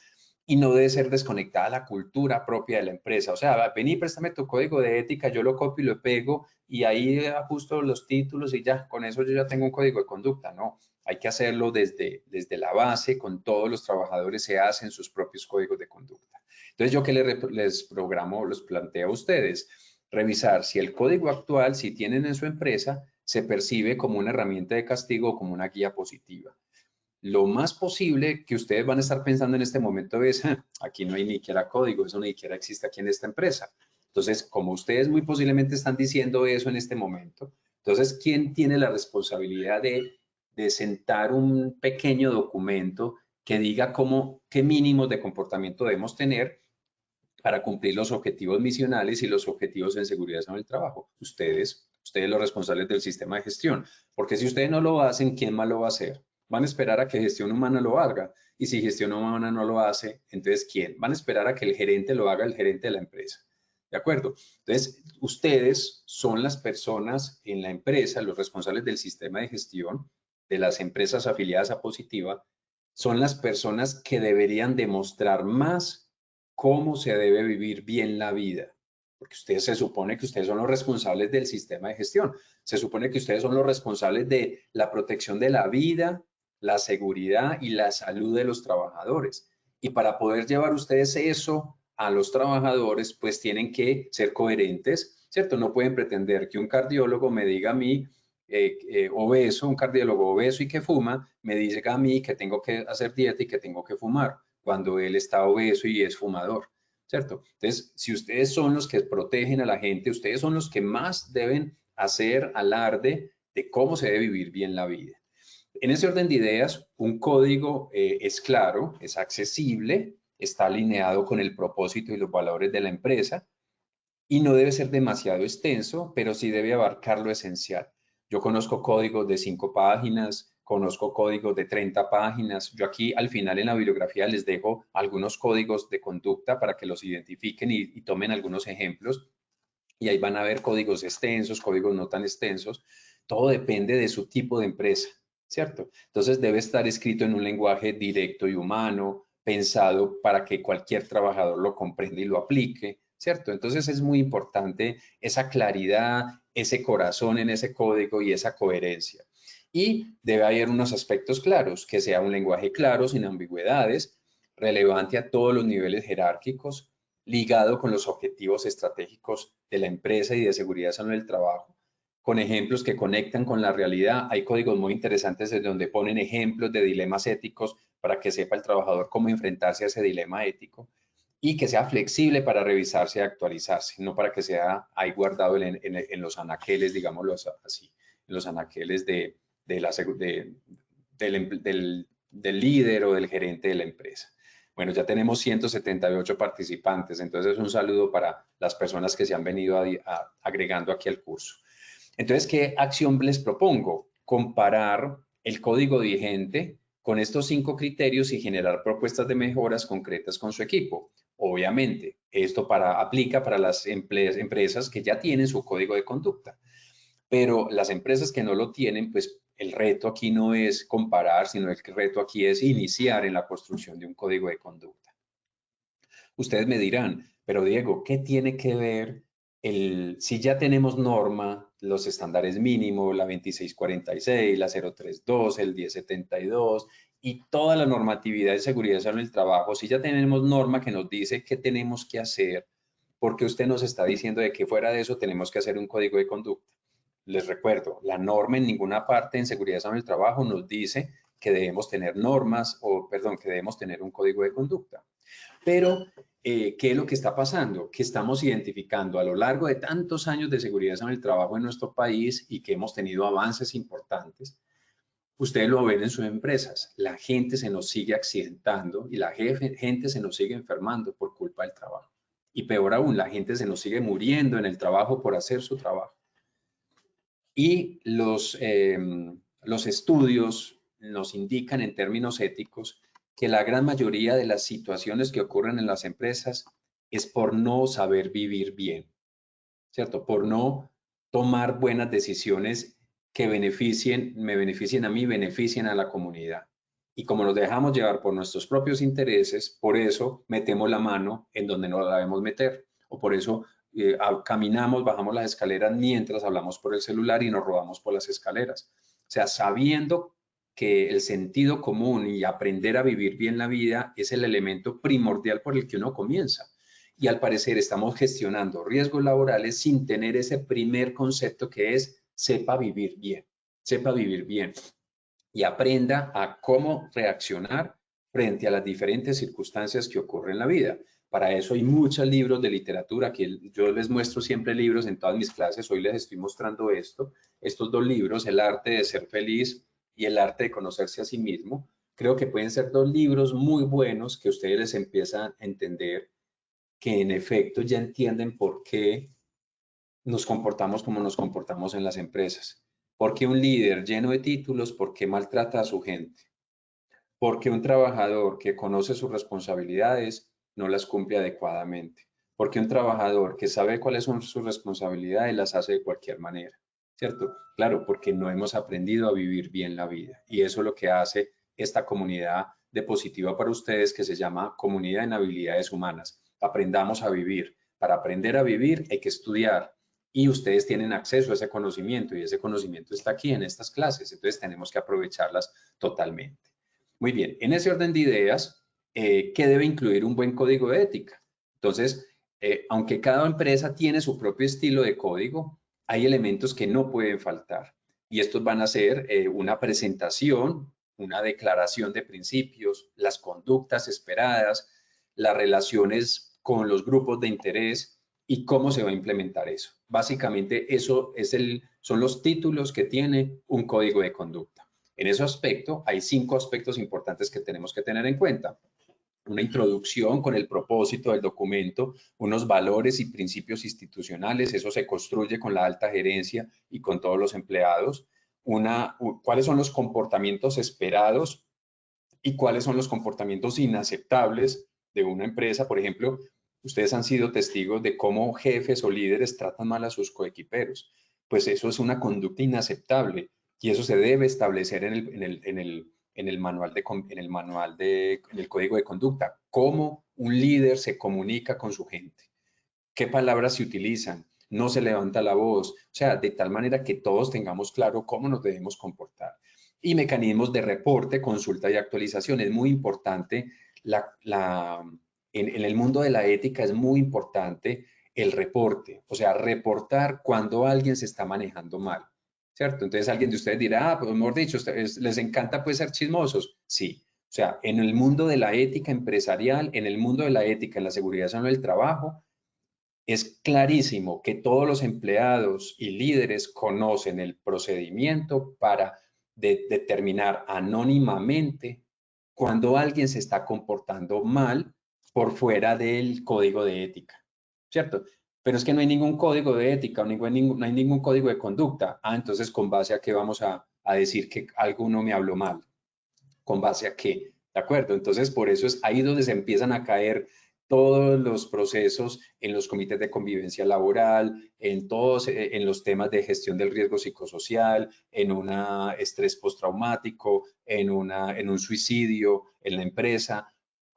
y no debe ser desconectada a la cultura propia de la empresa. O sea, vení, préstame tu código de ética, yo lo copio y lo pego y ahí ajusto los títulos y ya, con eso yo ya tengo un código de conducta. No, hay que hacerlo desde la base, con todos los trabajadores se hacen sus propios códigos de conducta. Entonces, yo que les programo, los planteo a ustedes, revisar si el código actual, si tienen en su empresa, se percibe como una herramienta de castigo o como una guía positiva. Lo más posible que ustedes van a estar pensando en este momento es, aquí no hay ni siquiera código, eso ni siquiera existe aquí en esta empresa. Entonces, como ustedes muy posiblemente están diciendo eso en este momento, entonces, ¿quién tiene la responsabilidad de sentar un pequeño documento que diga qué mínimos de comportamiento debemos tener para cumplir los objetivos misionales y los objetivos en seguridad en el trabajo? Ustedes los responsables del sistema de gestión. Porque si ustedes no lo hacen, ¿quién más lo va a hacer? Van a esperar a que gestión humana lo haga. Y si gestión humana no lo hace, entonces ¿quién? Van a esperar a que el gerente lo haga, el gerente de la empresa. ¿De acuerdo? Entonces, ustedes son las personas en la empresa, los responsables del sistema de gestión de las empresas afiliadas a Positiva, son las personas que deberían demostrar más cómo se debe vivir bien la vida. Porque ustedes se supone que ustedes son los responsables del sistema de gestión. Se supone que ustedes son los responsables de la protección de la vida, la seguridad y la salud de los trabajadores. Y para poder llevar ustedes eso a los trabajadores, pues tienen que ser coherentes, ¿cierto? No pueden pretender que un cardiólogo me diga a mí, obeso, un cardiólogo obeso y que fuma, me diga a mí que tengo que hacer dieta y que tengo que fumar, cuando él está obeso y es fumador, ¿cierto? Entonces, si ustedes son los que protegen a la gente, ustedes son los que más deben hacer alarde de cómo se debe vivir bien la vida. En ese orden de ideas, un código es claro, es accesible, está alineado con el propósito y los valores de la empresa y no debe ser demasiado extenso, pero sí debe abarcar lo esencial. Yo conozco códigos de 5 páginas, conozco códigos de 30 páginas. Yo aquí al final en la bibliografía les dejo algunos códigos de conducta para que los identifiquen y tomen algunos ejemplos. Y ahí van a ver códigos extensos, códigos no tan extensos. Todo depende de su tipo de empresa, ¿cierto? Entonces debe estar escrito en un lenguaje directo y humano, pensado para que cualquier trabajador lo comprenda y lo aplique, ¿cierto? Entonces es muy importante esa claridad, ese corazón en ese código y esa coherencia. Y debe haber unos aspectos claros, que sea un lenguaje claro, sin ambigüedades, relevante a todos los niveles jerárquicos, ligado con los objetivos estratégicos de la empresa y de seguridad salud del trabajo, con ejemplos que conectan con la realidad. Hay códigos muy interesantes desde donde ponen ejemplos de dilemas éticos para que sepa el trabajador cómo enfrentarse a ese dilema ético y que sea flexible para revisarse y actualizarse, no para que sea ahí guardado en los anaqueles, digámoslo así, en los anaqueles del líder o del gerente de la empresa. Bueno, ya tenemos 178 participantes, entonces un saludo para las personas que se han venido agregando aquí al curso. Entonces, ¿qué acción les propongo? Comparar el código vigente con estos 5 criterios y generar propuestas de mejoras concretas con su equipo. Obviamente, esto aplica para las empresas que ya tienen su código de conducta, pero las empresas que no lo tienen, pues el reto aquí no es comparar, sino el reto aquí es iniciar en la construcción de un código de conducta. Ustedes me dirán, pero Diego, ¿qué tiene que ver si ya tenemos norma, los estándares mínimos, la 2646, la 032, el 1072 y toda la normatividad de seguridad en el trabajo, si ya tenemos norma que nos dice qué tenemos que hacer, porque usted nos está diciendo de que fuera de eso tenemos que hacer un código de conducta? Les recuerdo, la norma en ninguna parte en seguridad en el trabajo nos dice que debemos tener normas que debemos tener un código de conducta. Pero, ¿qué es lo que está pasando? Que estamos identificando a lo largo de tantos años de seguridad en el trabajo en nuestro país y que hemos tenido avances importantes. Ustedes lo ven en sus empresas. La gente se nos sigue accidentando y la gente se nos sigue enfermando por culpa del trabajo. Y peor aún, la gente se nos sigue muriendo en el trabajo por hacer su trabajo. Y los estudios nos indican en términos éticos que la gran mayoría de las situaciones que ocurren en las empresas es por no saber vivir bien, ¿cierto? Por no tomar buenas decisiones que me beneficien a mí, beneficien a la comunidad. Y como nos dejamos llevar por nuestros propios intereses, por eso metemos la mano en donde no la debemos meter. O por eso caminamos, bajamos las escaleras mientras hablamos por el celular y nos rodamos por las escaleras. O sea, sabiendo que el sentido común y aprender a vivir bien la vida es el elemento primordial por el que uno comienza. Y al parecer estamos gestionando riesgos laborales sin tener ese primer concepto que es sepa vivir bien y aprenda a cómo reaccionar frente a las diferentes circunstancias que ocurren en la vida. Para eso hay muchos libros de literatura, que yo les muestro siempre libros en todas mis clases. Hoy les estoy mostrando estos dos libros, El arte de ser feliz y El arte de conocerse a sí mismo. Creo que pueden ser dos libros muy buenos que ustedes les empiezan a entender, que en efecto ya entienden por qué nos comportamos como nos comportamos en las empresas. ¿Por qué un líder lleno de títulos, por qué maltrata a su gente? Porque un trabajador que conoce sus responsabilidades no las cumple adecuadamente. Porque un trabajador que sabe cuáles son sus responsabilidades las hace de cualquier manera, ¿cierto? Claro, porque no hemos aprendido a vivir bien la vida. Y eso es lo que hace esta comunidad de Positiva para ustedes, que se llama Comunidad en Habilidades Humanas. Aprendamos a vivir. Para aprender a vivir hay que estudiar. Y ustedes tienen acceso a ese conocimiento y ese conocimiento está aquí en estas clases. Entonces tenemos que aprovecharlas totalmente. Muy bien, en ese orden de ideas, ¿qué debe incluir un buen código de ética? Entonces, aunque cada empresa tiene su propio estilo de código, hay elementos que no pueden faltar. Y estos van a ser una presentación, una declaración de principios, las conductas esperadas, las relaciones con los grupos de interés y cómo se va a implementar eso. Básicamente, eso son los títulos que tiene un código de conducta. En ese aspecto, hay 5 aspectos importantes que tenemos que tener en cuenta. Una introducción con el propósito del documento, unos valores y principios institucionales, eso se construye con la alta gerencia y con todos los empleados. ¿Cuáles son los comportamientos esperados y cuáles son los comportamientos inaceptables de una empresa? Por ejemplo, ustedes han sido testigos de cómo jefes o líderes tratan mal a sus coequiperos. Pues eso es una conducta inaceptable y eso se debe establecer en el manual en el código de conducta. Cómo un líder se comunica con su gente, qué palabras se utilizan, no se levanta la voz, o sea, de tal manera que todos tengamos claro cómo nos debemos comportar. Y mecanismos de reporte, consulta y actualización. Es muy importante, en el mundo de la ética es muy importante el reporte, o sea, reportar cuando alguien se está manejando mal, ¿cierto? Entonces alguien de ustedes dirá, pues mejor dicho, ustedes les encanta pues ser chismosos. Sí, o sea, en el mundo de la ética empresarial, en el mundo de la ética en la seguridad social del trabajo, es clarísimo que todos los empleados y líderes conocen el procedimiento para determinar anónimamente cuando alguien se está comportando mal por fuera del código de ética, ¿cierto? Pero es que no hay ningún código de ética o no hay ningún código de conducta. Ah, entonces, ¿con base a qué vamos a decir que alguno me habló mal? ¿Con base a qué? ¿De acuerdo? Entonces, por eso es ahí donde se empiezan a caer todos los procesos en los comités de convivencia laboral, en los temas de gestión del riesgo psicosocial, en un estrés postraumático, en un suicidio en la empresa.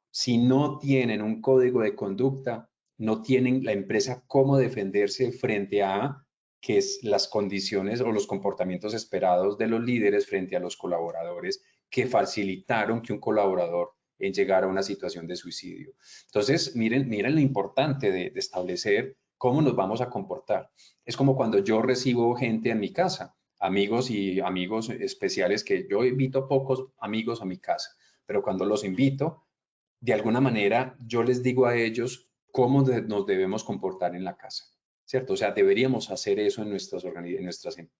Si no tienen un código de conducta, no tienen la empresa cómo defenderse frente a que es las condiciones o los comportamientos esperados de los líderes frente a los colaboradores que facilitaron que un colaborador llegara a una situación de suicidio. Entonces, miren lo importante de establecer cómo nos vamos a comportar. Es como cuando yo recibo gente en mi casa, amigos y amigos especiales, que yo invito pocos amigos a mi casa, pero cuando los invito, de alguna manera yo les digo a ellos cómo nos debemos comportar en la casa, ¿cierto? O sea, deberíamos hacer eso en nuestras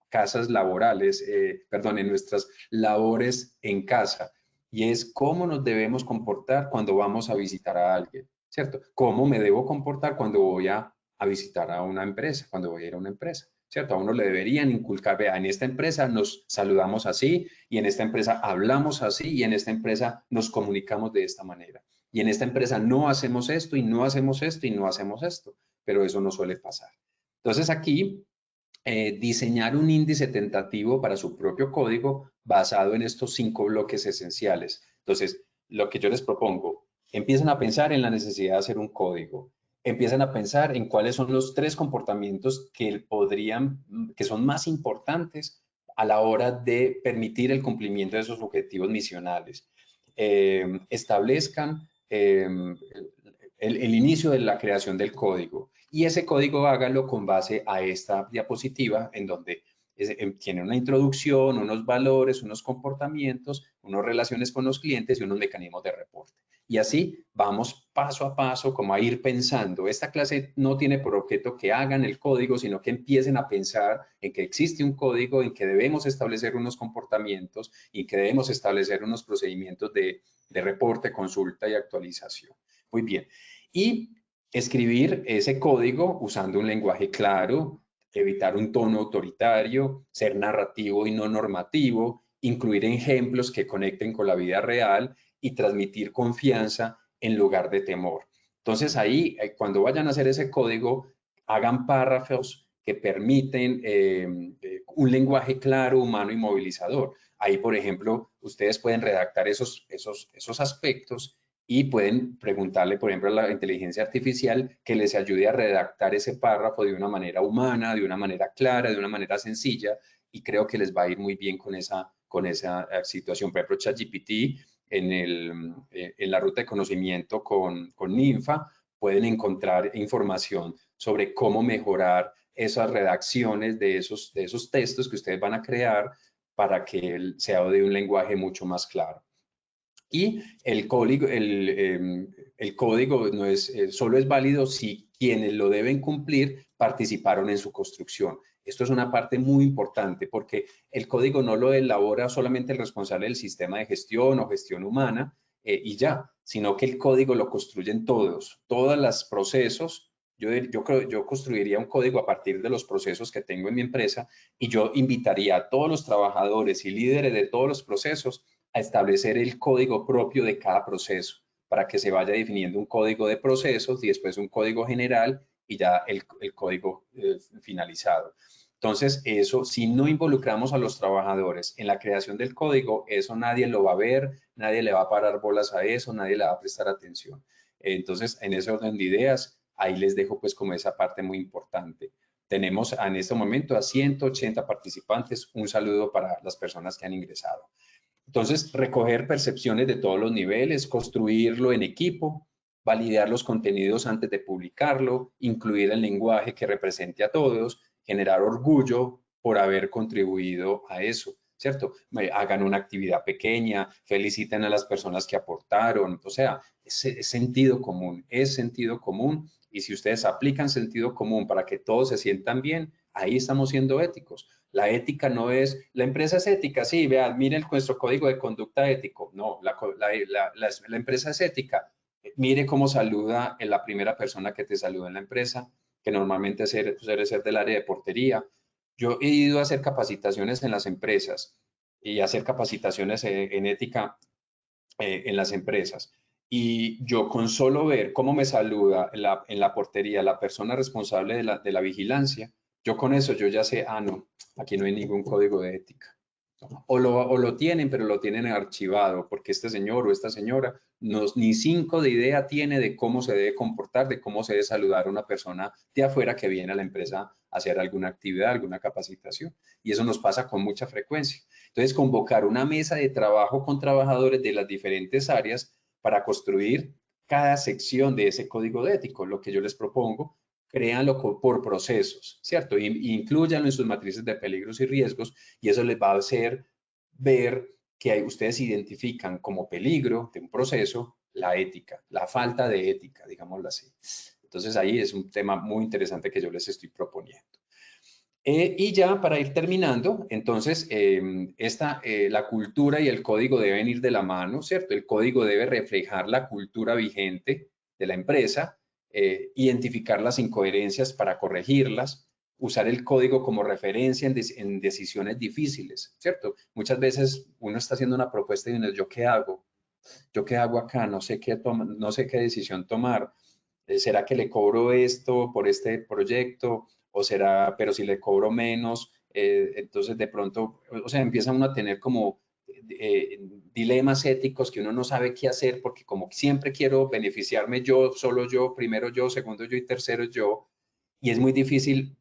casas laborales, perdón, en nuestras labores en casa. Y es cómo nos debemos comportar cuando vamos a visitar a alguien, ¿cierto? ¿Cómo me debo comportar cuando voy a visitar a una empresa, cuando voy a ir a una empresa? ¿Cierto? A uno le deberían inculcar, vea, en esta empresa nos saludamos así, y en esta empresa hablamos así, y en esta empresa nos comunicamos de esta manera. Y en esta empresa no hacemos esto, y no hacemos esto, y no hacemos esto, pero eso no suele pasar. Entonces aquí, diseñar un índice tentativo para su propio código basado en estos 5 bloques esenciales. Entonces, lo que yo les propongo, empiezan a pensar en la necesidad de hacer un código, empiezan a pensar en cuáles son los 3 comportamientos que son más importantes a la hora de permitir el cumplimiento de esos objetivos misionales. Establezcan el inicio de la creación del código, y ese código hágalo con base a esta diapositiva, en donde tiene una introducción, unos valores, unos comportamientos, unas relaciones con los clientes y unos mecanismos de reporte. Y así vamos paso a paso como a ir pensando. Esta clase no tiene por objeto que hagan el código, sino que empiecen a pensar en que existe un código, en que debemos establecer unos comportamientos y que debemos establecer unos procedimientos de reporte, consulta y actualización. Muy bien. Y escribir ese código usando un lenguaje claro, evitar un tono autoritario, ser narrativo y no normativo, incluir ejemplos que conecten con la vida real y transmitir confianza en lugar de temor. Entonces ahí, cuando vayan a hacer ese código, hagan párrafos que permiten un lenguaje claro, humano y movilizador. Ahí, por ejemplo, ustedes pueden redactar esos aspectos y pueden preguntarle, por ejemplo, a la inteligencia artificial que les ayude a redactar ese párrafo de una manera humana, de una manera clara, de una manera sencilla, y creo que les va a ir muy bien con esa situación. Por ejemplo, ChatGPT en la ruta de conocimiento con Ninfa pueden encontrar información sobre cómo mejorar esas redacciones de esos textos que ustedes van a crear para que sea de un lenguaje mucho más claro. Y el código no es, solo es válido si quienes lo deben cumplir participaron en su construcción. Esto es una parte muy importante porque el código no lo elabora solamente el responsable del sistema de gestión o gestión humana y ya, sino que el código lo construyen todos los procesos. Yo construiría un código a partir de los procesos que tengo en mi empresa y yo invitaría a todos los trabajadores y líderes de todos los procesos a establecer el código propio de cada proceso para que se vaya definiendo un código de procesos y después un código general y ya el código finalizado. Entonces, eso, si no involucramos a los trabajadores en la creación del código, eso nadie lo va a ver, nadie le va a parar bolas a eso, nadie le va a prestar atención. Entonces, en ese orden de ideas, ahí les dejo pues como esa parte muy importante. Tenemos en este momento a 180 participantes. Un saludo para las personas que han ingresado. Entonces, recoger percepciones de todos los niveles, construirlo en equipo, validar los contenidos antes de publicarlo, incluir el lenguaje que represente a todos, generar orgullo por haber contribuido a eso, ¿cierto? Hagan una actividad pequeña, feliciten a las personas que aportaron, o sea, es sentido común, y si ustedes aplican sentido común para que todos se sientan bien, ahí estamos siendo éticos. La ética no es, la empresa es ética, sí, vean, miren nuestro código de conducta ético. No, la empresa es ética. Mire cómo saluda la primera persona que te saluda en la empresa, que normalmente suele ser del área de portería. Yo he ido a hacer capacitaciones en las empresas y hacer capacitaciones en ética en las empresas. Y yo con solo ver cómo me saluda en la portería la persona responsable de la vigilancia, yo con eso yo ya sé, ah, no, aquí no hay ningún código de ética. O lo tienen, pero lo tienen archivado, porque este señor o esta señora ni 5 de idea tiene de cómo se debe comportar, de cómo se debe saludar a una persona de afuera que viene a la empresa a hacer alguna actividad, alguna capacitación. Y eso nos pasa con mucha frecuencia. Entonces, convocar una mesa de trabajo con trabajadores de las diferentes áreas para construir cada sección de ese código de ético. Lo que yo les propongo, créanlo por procesos, ¿cierto? Incluyanlo en sus matrices de peligros y riesgos y eso les va a hacer ver que ustedes identifican como peligro de un proceso la ética, la falta de ética, digámoslo así. Entonces ahí es un tema muy interesante que yo les estoy proponiendo. Y ya para ir terminando, entonces, la cultura y el código deben ir de la mano, ¿cierto? El código debe reflejar la cultura vigente de la empresa, identificar las incoherencias para corregirlas, usar el código como referencia en decisiones difíciles, ¿cierto? Muchas veces uno está haciendo una propuesta y dice, ¿yo qué hago? ¿Yo qué hago acá? No sé no sé qué decisión tomar. ¿Será que le cobro esto por este proyecto? ¿O será, pero si le cobro menos, entonces de pronto, o sea, empieza uno a tener como dilemas éticos que uno no sabe qué hacer porque como siempre quiero beneficiarme yo, solo yo, primero yo, segundo yo y tercero yo, y es muy difícil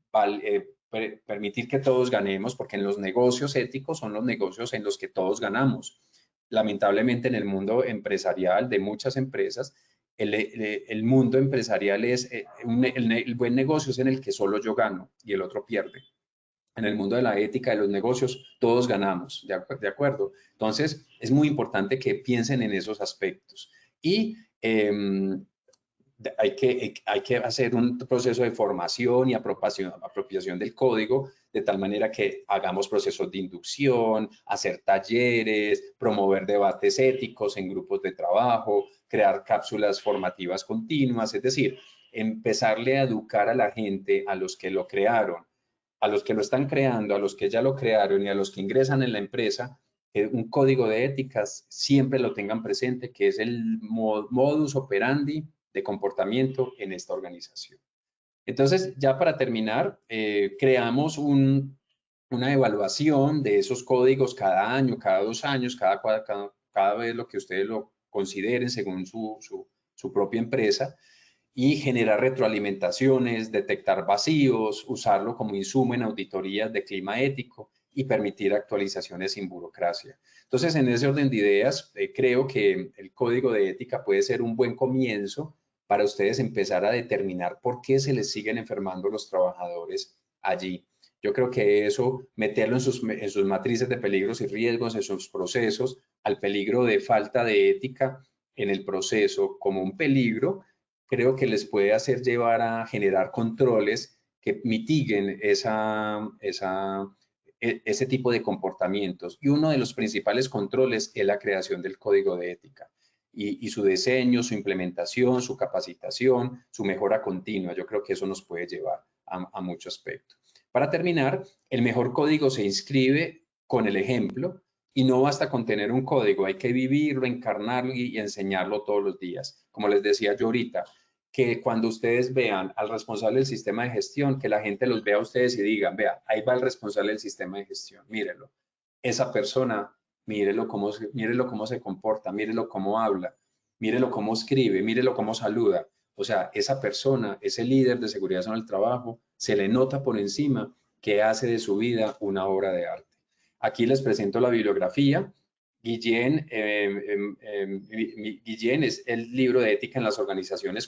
permitir que todos ganemos porque en los negocios éticos son los negocios en los que todos ganamos. Lamentablemente en el mundo empresarial de muchas empresas, el mundo empresarial es, el buen negocio es en el que solo yo gano y el otro pierde. En el mundo de la ética de los negocios, todos ganamos, ¿de acuerdo? Entonces, es muy importante que piensen en esos aspectos. Y hay que hacer un proceso de formación y apropiación del código, de tal manera que hagamos procesos de inducción, hacer talleres, promover debates éticos en grupos de trabajo, crear cápsulas formativas continuas, es decir, empezarle a educar a la gente, a los que lo crearon, a los que lo están creando, a los que ya lo crearon y a los que ingresan en la empresa, un código de éticas siempre lo tengan presente, que es el modus operandi de comportamiento en esta organización. Entonces, ya para terminar, creamos una evaluación de esos códigos cada año, cada 2 años, cada vez lo que ustedes lo consideren según su propia empresa, y generar retroalimentaciones, detectar vacíos, usarlo como insumo en auditorías de clima ético y permitir actualizaciones sin burocracia. Entonces, en ese orden de ideas, creo que el código de ética puede ser un buen comienzo para ustedes empezar a determinar por qué se les siguen enfermando los trabajadores allí. Yo creo que eso, meterlo en sus matrices de peligros y riesgos, en sus procesos, al peligro de falta de ética en el proceso como un peligro, creo que les puede hacer llevar a generar controles que mitiguen ese tipo de comportamientos. Y uno de los principales controles es la creación del código de ética y su diseño, su implementación, su capacitación, su mejora continua. Yo creo que eso nos puede llevar a mucho aspecto. Para terminar, el mejor código se inscribe con el ejemplo y no basta con tener un código, hay que vivirlo, encarnarlo y enseñarlo todos los días. Como les decía yo ahorita, que cuando ustedes vean al responsable del sistema de gestión, que la gente los vea a ustedes y digan, vea, ahí va el responsable del sistema de gestión, mírelo. Esa persona, mírelo cómo se comporta, mírelo cómo habla, mírelo cómo escribe, mírelo cómo saluda. O sea, esa persona, ese líder de seguridad en el trabajo, se le nota por encima que hace de su vida una obra de arte. Aquí les presento la bibliografía. Guillén es el libro de ética en las organizaciones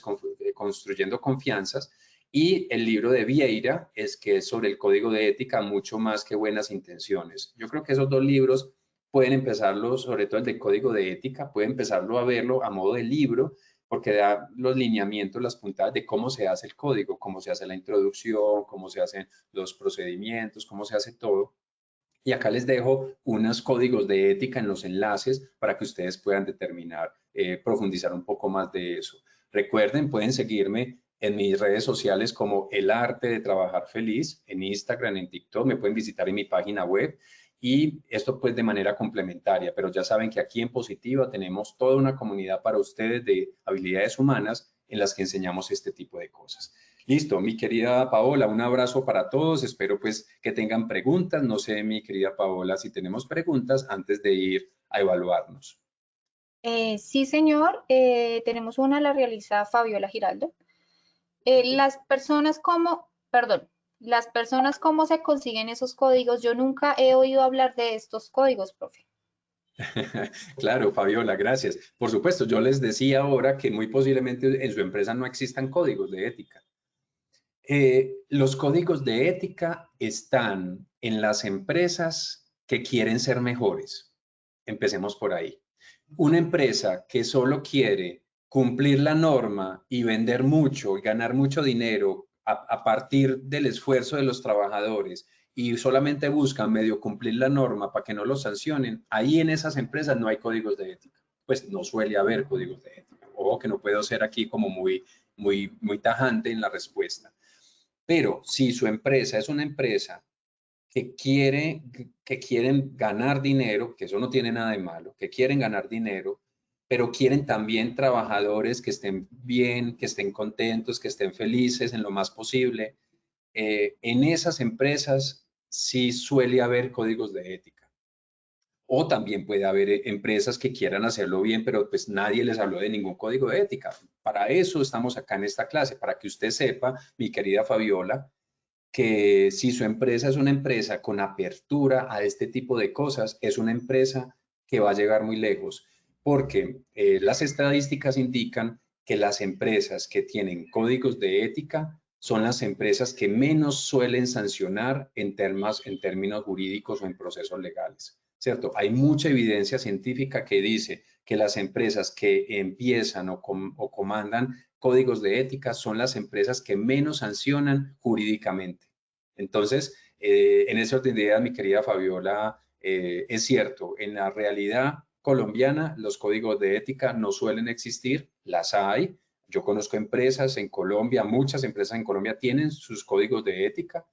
construyendo confianzas, y el libro de Vieira que es sobre el código de ética, mucho más que buenas intenciones. Yo creo que esos 2 libros pueden empezarlo, sobre todo el de código de ética, pueden empezarlo a verlo a modo de libro, porque da los lineamientos, las puntadas de cómo se hace el código, cómo se hace la introducción, cómo se hacen los procedimientos, cómo se hace todo. Y acá les dejo unos códigos de ética en los enlaces para que ustedes puedan determinar, profundizar un poco más de eso. Recuerden, pueden seguirme en mis redes sociales como El Arte de Trabajar Feliz, en Instagram, en TikTok, me pueden visitar en mi página web, y esto pues de manera complementaria, pero ya saben que aquí en Positiva tenemos toda una comunidad para ustedes de habilidades humanas en las que enseñamos este tipo de cosas. Listo, mi querida Paola, un abrazo para todos. Espero pues que tengan preguntas. No sé, mi querida Paola, si tenemos preguntas antes de ir a evaluarnos. Sí, señor. Tenemos una, la realiza Fabiola Giraldo. Las personas, ¿cómo se consiguen esos códigos? Yo nunca he oído hablar de estos códigos, profe. Claro, Fabiola, gracias. Por supuesto, yo les decía ahora que muy posiblemente en su empresa no existan códigos de ética. Los códigos de ética están en las empresas que quieren ser mejores. Empecemos por ahí. Una empresa que solo quiere cumplir la norma y vender mucho y ganar mucho dinero a partir del esfuerzo de los trabajadores, y solamente buscan medio cumplir la norma para que no los sancionen, ahí en esas empresas no hay códigos de ética. Pues no suele haber códigos de ética. Ojo que no puedo ser aquí como muy tajante en la respuesta. Pero si su empresa es una empresa que quieren ganar dinero, que eso no tiene nada de malo, que quieren ganar dinero, pero quieren también trabajadores que estén bien, que estén contentos, que estén felices en lo más posible, en esas empresas sí suele haber códigos de ética. O también puede haber empresas que quieran hacerlo bien, pero pues nadie les habló de ningún código de ética. Para eso estamos acá en esta clase, para que usted sepa, mi querida Fabiola, que si su empresa es una empresa con apertura a este tipo de cosas, es una empresa que va a llegar muy lejos, porque las estadísticas indican que las empresas que tienen códigos de ética son las empresas que menos suelen sancionar en términos jurídicos o en procesos legales. ¿cierto? Hay mucha evidencia científica que dice que las empresas que empiezan o comandan códigos de ética son las empresas que menos sancionan jurídicamente. Entonces, en ese orden de ideas, mi querida Fabiola, es cierto, en la realidad colombiana los códigos de ética no suelen existir, las hay. Yo conozco empresas en Colombia, muchas empresas en Colombia tienen sus códigos de ética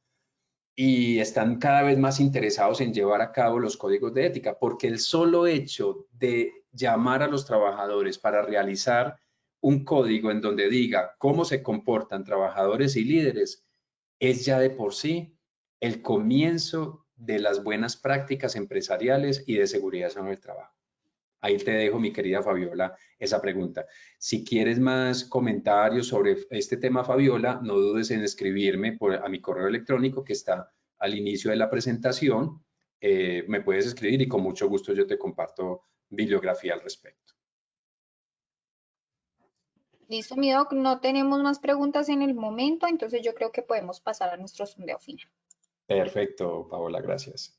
y están cada vez más interesados en llevar a cabo los códigos de ética, porque el solo hecho de llamar a los trabajadores para realizar un código en donde diga cómo se comportan trabajadores y líderes es ya de por sí el comienzo de las buenas prácticas empresariales y de seguridad en el trabajo. Ahí te dejo, mi querida Fabiola, esa pregunta. Si quieres más comentarios sobre este tema, Fabiola, no dudes en escribirme a mi correo electrónico que está al inicio de la presentación. Me puedes escribir y con mucho gusto yo te comparto bibliografía al respecto. Listo, mi doc, no tenemos más preguntas en el momento, entonces yo creo que podemos pasar a nuestro sondeo final. Perfecto, Paola, gracias.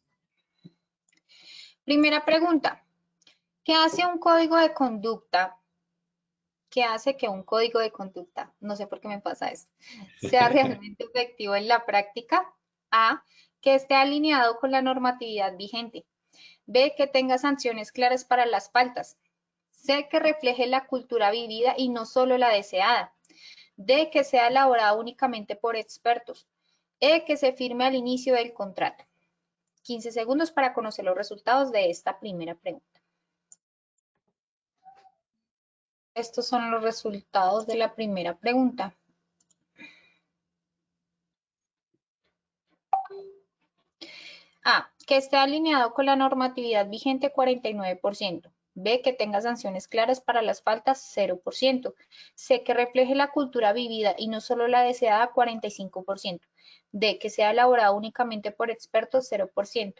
Primera pregunta. ¿Qué hace un código de conducta? ¿Qué hace que un código de conducta, no sé por qué me pasa esto, sea realmente efectivo en la práctica? A, que esté alineado con la normatividad vigente. B, que tenga sanciones claras para las faltas. C, que refleje la cultura vivida y no solo la deseada. D, que sea elaborada únicamente por expertos. E, que se firme al inicio del contrato. 15 segundos para conocer los resultados de esta primera pregunta. Estos son los resultados de la primera pregunta. A, que esté alineado con la normatividad vigente 49%. B, que tenga sanciones claras para las faltas 0%. C, que refleje la cultura vivida y no solo la deseada 45%. D, que sea elaborado únicamente por expertos 0%.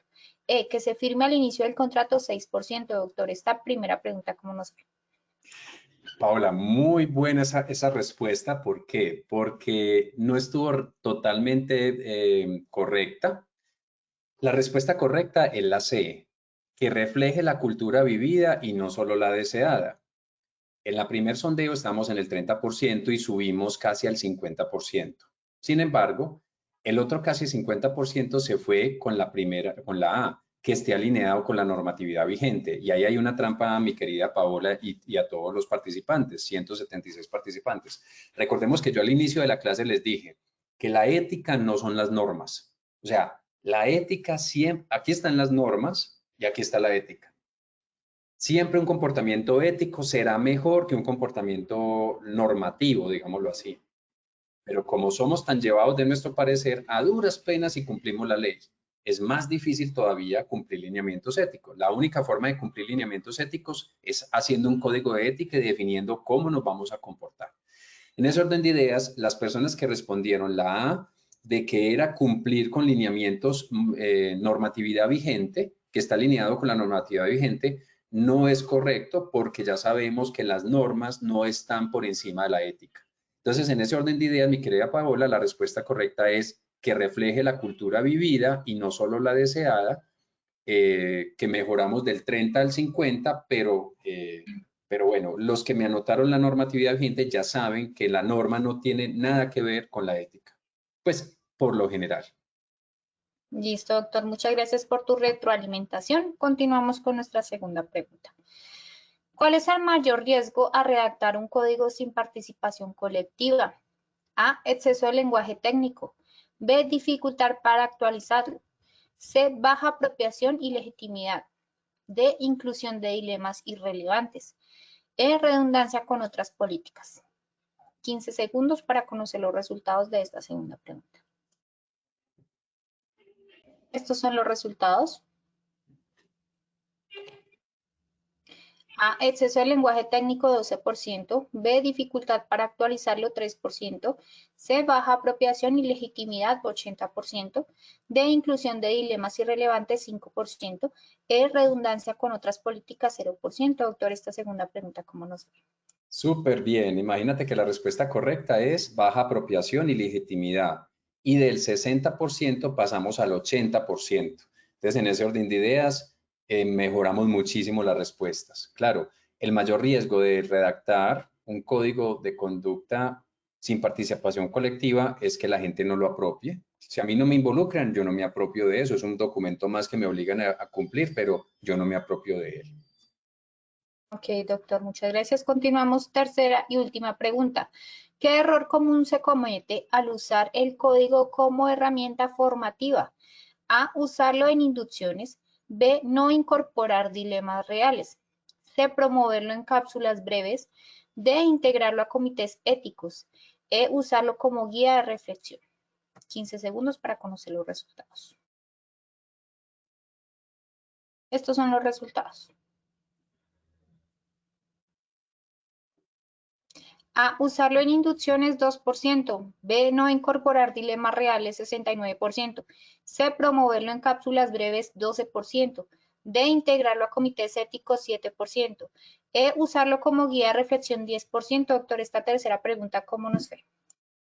E, que se firme al inicio del contrato 6%. Doctor, esta primera pregunta, ¿cómo nos ve? Paola, muy buena esa respuesta. ¿Por qué? Porque no estuvo totalmente correcta. La respuesta correcta es la C, que refleje la cultura vivida y no solo la deseada. En la primer sondeo estamos en el 30% y subimos casi al 50%. Sin embargo, el otro casi 50% se fue con la A, que esté alineado con la normatividad vigente. Y ahí hay una trampa, mi querida Paola, y a todos los participantes, 176 participantes. Recordemos que yo al inicio de la clase les dije que la ética no son las normas. O sea, la ética siempre, aquí están las normas y aquí está la ética. Siempre un comportamiento ético será mejor que un comportamiento normativo, digámoslo así. Pero como somos tan llevados de nuestro parecer, a duras penas y cumplimos la ley, es más difícil todavía cumplir lineamientos éticos. La única forma de cumplir lineamientos éticos es haciendo un código de ética y definiendo cómo nos vamos a comportar. En ese orden de ideas, las personas que respondieron la A, de que era cumplir con lineamientos, normatividad vigente, que está alineado con la normatividad vigente, no es correcto porque ya sabemos que las normas no están por encima de la ética. Entonces, en ese orden de ideas, mi querida Paola, la respuesta correcta es que refleje la cultura vivida y no solo la deseada, que mejoramos del 30 al 50, pero bueno, los que me anotaron la normatividad vigente ya saben que la norma no tiene nada que ver con la ética, pues por lo general. Listo, doctor. Muchas gracias por tu retroalimentación. Continuamos con nuestra segunda pregunta. ¿Cuál es el mayor riesgo a redactar un código sin participación colectiva? A, exceso de lenguaje técnico. B, dificultad para actualizarlo. C, baja apropiación y legitimidad. D, inclusión de dilemas irrelevantes. E, redundancia con otras políticas. 15 segundos para conocer los resultados de esta segunda pregunta. Estos son los resultados. A, exceso de lenguaje técnico 12%, B, dificultad para actualizarlo 3%, C, baja apropiación y legitimidad 80%, D, inclusión de dilemas irrelevantes 5%, E, redundancia con otras políticas 0%. Doctor, esta segunda pregunta, ¿cómo nos ve? Súper bien. Imagínate que la respuesta correcta es baja apropiación y legitimidad. Y del 60% pasamos al 80%. Entonces, en ese orden de ideas, mejoramos muchísimo las respuestas. Claro, el mayor riesgo de redactar un código de conducta sin participación colectiva es que la gente no lo apropie. Si a mí no me involucran, yo no me apropio de eso. Es un documento más que me obligan a cumplir, pero yo no me apropio de él. Ok, doctor, muchas gracias. Continuamos. Tercera y última pregunta. ¿Qué error común se comete al usar el código como herramienta formativa? A, usarlo en inducciones. B, no incorporar dilemas reales. C, promoverlo en cápsulas breves. D, integrarlo a comités éticos. E, usarlo como guía de reflexión. 15 segundos para conocer los resultados. Estos son los resultados. A, usarlo en inducciones 2%, B, no incorporar dilemas reales 69%, C, promoverlo en cápsulas breves 12%, D, integrarlo a comités éticos 7%, E, usarlo como guía de reflexión 10%. Doctor, esta tercera pregunta, ¿cómo nos fue?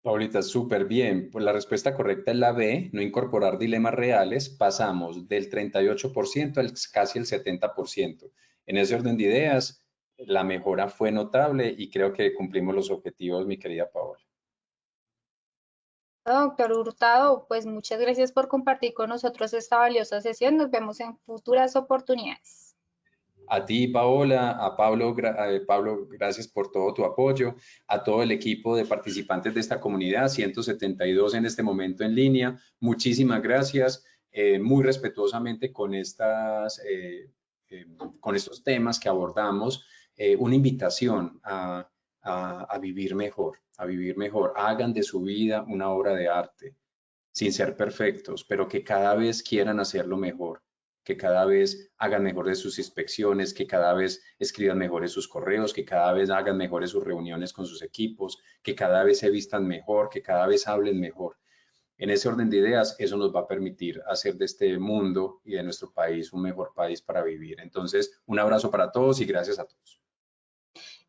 Paulita, súper bien. Pues la respuesta correcta es la B, no incorporar dilemas reales. Pasamos del 38% al casi el 70%. En ese orden de ideas, la mejora fue notable y creo que cumplimos los objetivos, mi querida Paola. Doctor Hurtado, pues muchas gracias por compartir con nosotros esta valiosa sesión. Nos vemos en futuras oportunidades. A ti, Paola, a Pablo, Pablo, gracias por todo tu apoyo, a todo el equipo de participantes de esta comunidad, 172 en este momento en línea, muchísimas gracias, muy respetuosamente con con estos temas que abordamos, una invitación a vivir mejor, hagan de su vida una obra de arte, sin ser perfectos, pero que cada vez quieran hacerlo mejor, que cada vez hagan mejores sus inspecciones, que cada vez escriban mejores sus correos, que cada vez hagan mejores sus reuniones con sus equipos, que cada vez se vistan mejor, que cada vez hablen mejor. En ese orden de ideas, eso nos va a permitir hacer de este mundo y de nuestro país un mejor país para vivir. Entonces, un abrazo para todos y gracias a todos.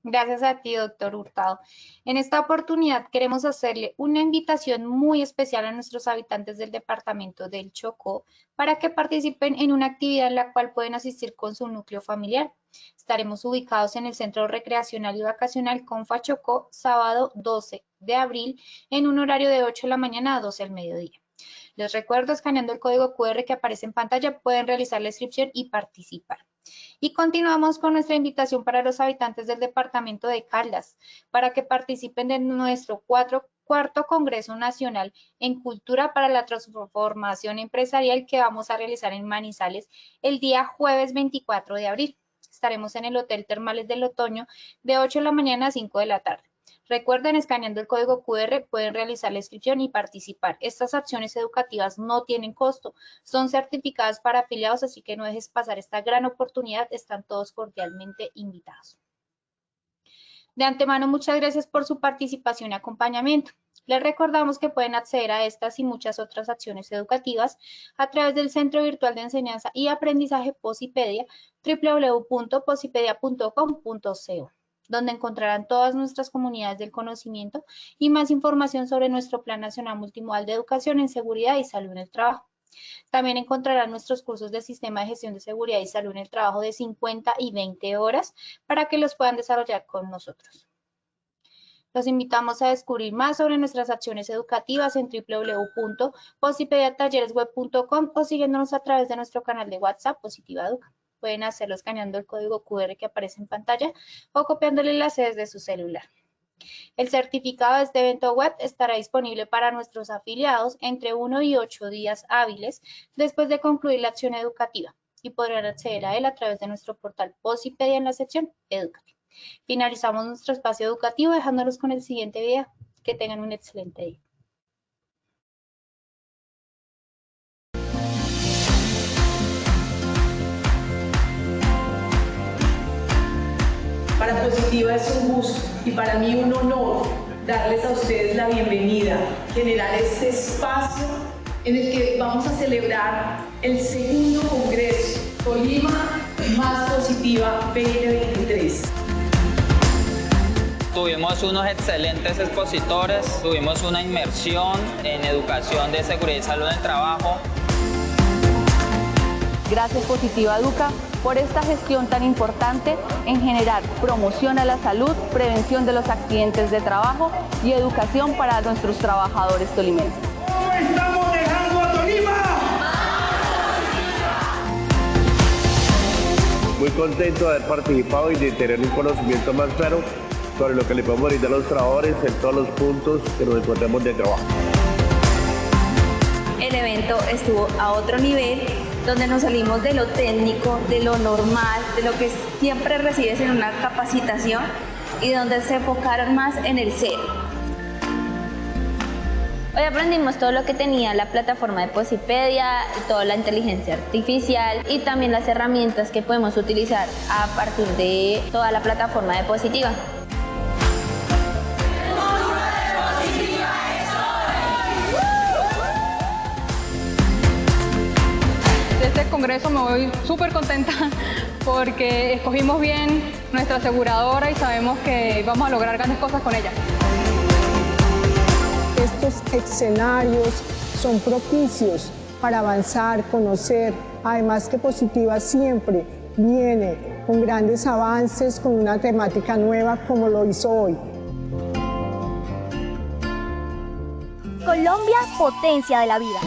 Gracias a ti, doctor Hurtado. En esta oportunidad queremos hacerle una invitación muy especial a nuestros habitantes del departamento del Chocó para que participen en una actividad en la cual pueden asistir con su núcleo familiar. Estaremos ubicados en el Centro Recreacional y Vacacional Confa Chocó, sábado 12 de abril, en un horario de 8 de la mañana a 12 del mediodía. Les recuerdo, escaneando el código QR que aparece en pantalla, pueden realizar la inscripción y participar. Y continuamos con nuestra invitación para los habitantes del departamento de Caldas, para que participen de nuestro cuarto Congreso Nacional en Cultura para la Transformación Empresarial que vamos a realizar en Manizales el día jueves 24 de abril. Estaremos en el Hotel Termales del Otoño de 8 de la mañana a 5 de la tarde. Recuerden, escaneando el código QR pueden realizar la inscripción y participar. Estas acciones educativas no tienen costo, son certificadas para afiliados, así que no dejes pasar esta gran oportunidad, están todos cordialmente invitados. De antemano, muchas gracias por su participación y acompañamiento. Les recordamos que pueden acceder a estas y muchas otras acciones educativas a través del Centro Virtual de Enseñanza y Aprendizaje Posipedia, www.posipedia.com.co, donde encontrarán todas nuestras comunidades del conocimiento y más información sobre nuestro Plan Nacional Multimodal de Educación en Seguridad y Salud en el Trabajo. También encontrarán nuestros cursos de Sistema de Gestión de Seguridad y Salud en el Trabajo de 50 y 20 horas para que los puedan desarrollar con nosotros. Los invitamos a descubrir más sobre nuestras acciones educativas en www.posipediatalleresweb.com o siguiéndonos a través de nuestro canal de WhatsApp Positiva Educa. Pueden hacerlo escaneando el código QR que aparece en pantalla o copiando el enlace desde su celular. El certificado de este evento web estará disponible para nuestros afiliados entre 1 y 8 días hábiles después de concluir la acción educativa y podrán acceder a él a través de nuestro portal Posipedia en la sección Educativa. Finalizamos nuestro espacio educativo dejándolos con el siguiente video. Que tengan un excelente día. Para Positiva es un gusto y para mí un honor darles a ustedes la bienvenida, generar este espacio en el que vamos a celebrar el segundo Congreso Tolima Más Positiva 2023. Tuvimos unos excelentes expositores, tuvimos una inmersión en educación de seguridad y salud en el trabajo. Gracias Positiva Educa por esta gestión tan importante en generar promoción a la salud, prevención de los accidentes de trabajo y educación para nuestros trabajadores tolimenses. ¿Cómo estamos dejando a Tolima? Muy contento de haber participado y de tener un conocimiento más claro sobre lo que le podemos brindar a los trabajadores en todos los puntos que nos encontremos de trabajo. El evento estuvo a otro nivel, donde nos salimos de lo técnico, de lo normal, de lo que siempre recibes en una capacitación y donde se enfocaron más en el ser. Hoy aprendimos todo lo que tenía la plataforma de Posipedia, toda la inteligencia artificial y también las herramientas que podemos utilizar a partir de toda la plataforma de Positiva. De este congreso me voy súper contenta porque escogimos bien nuestra aseguradora y sabemos que vamos a lograr grandes cosas con ella. Estos escenarios son propicios para avanzar, conocer, además que Positiva siempre viene con grandes avances, con una temática nueva como lo hizo hoy. Colombia, potencia de la vida.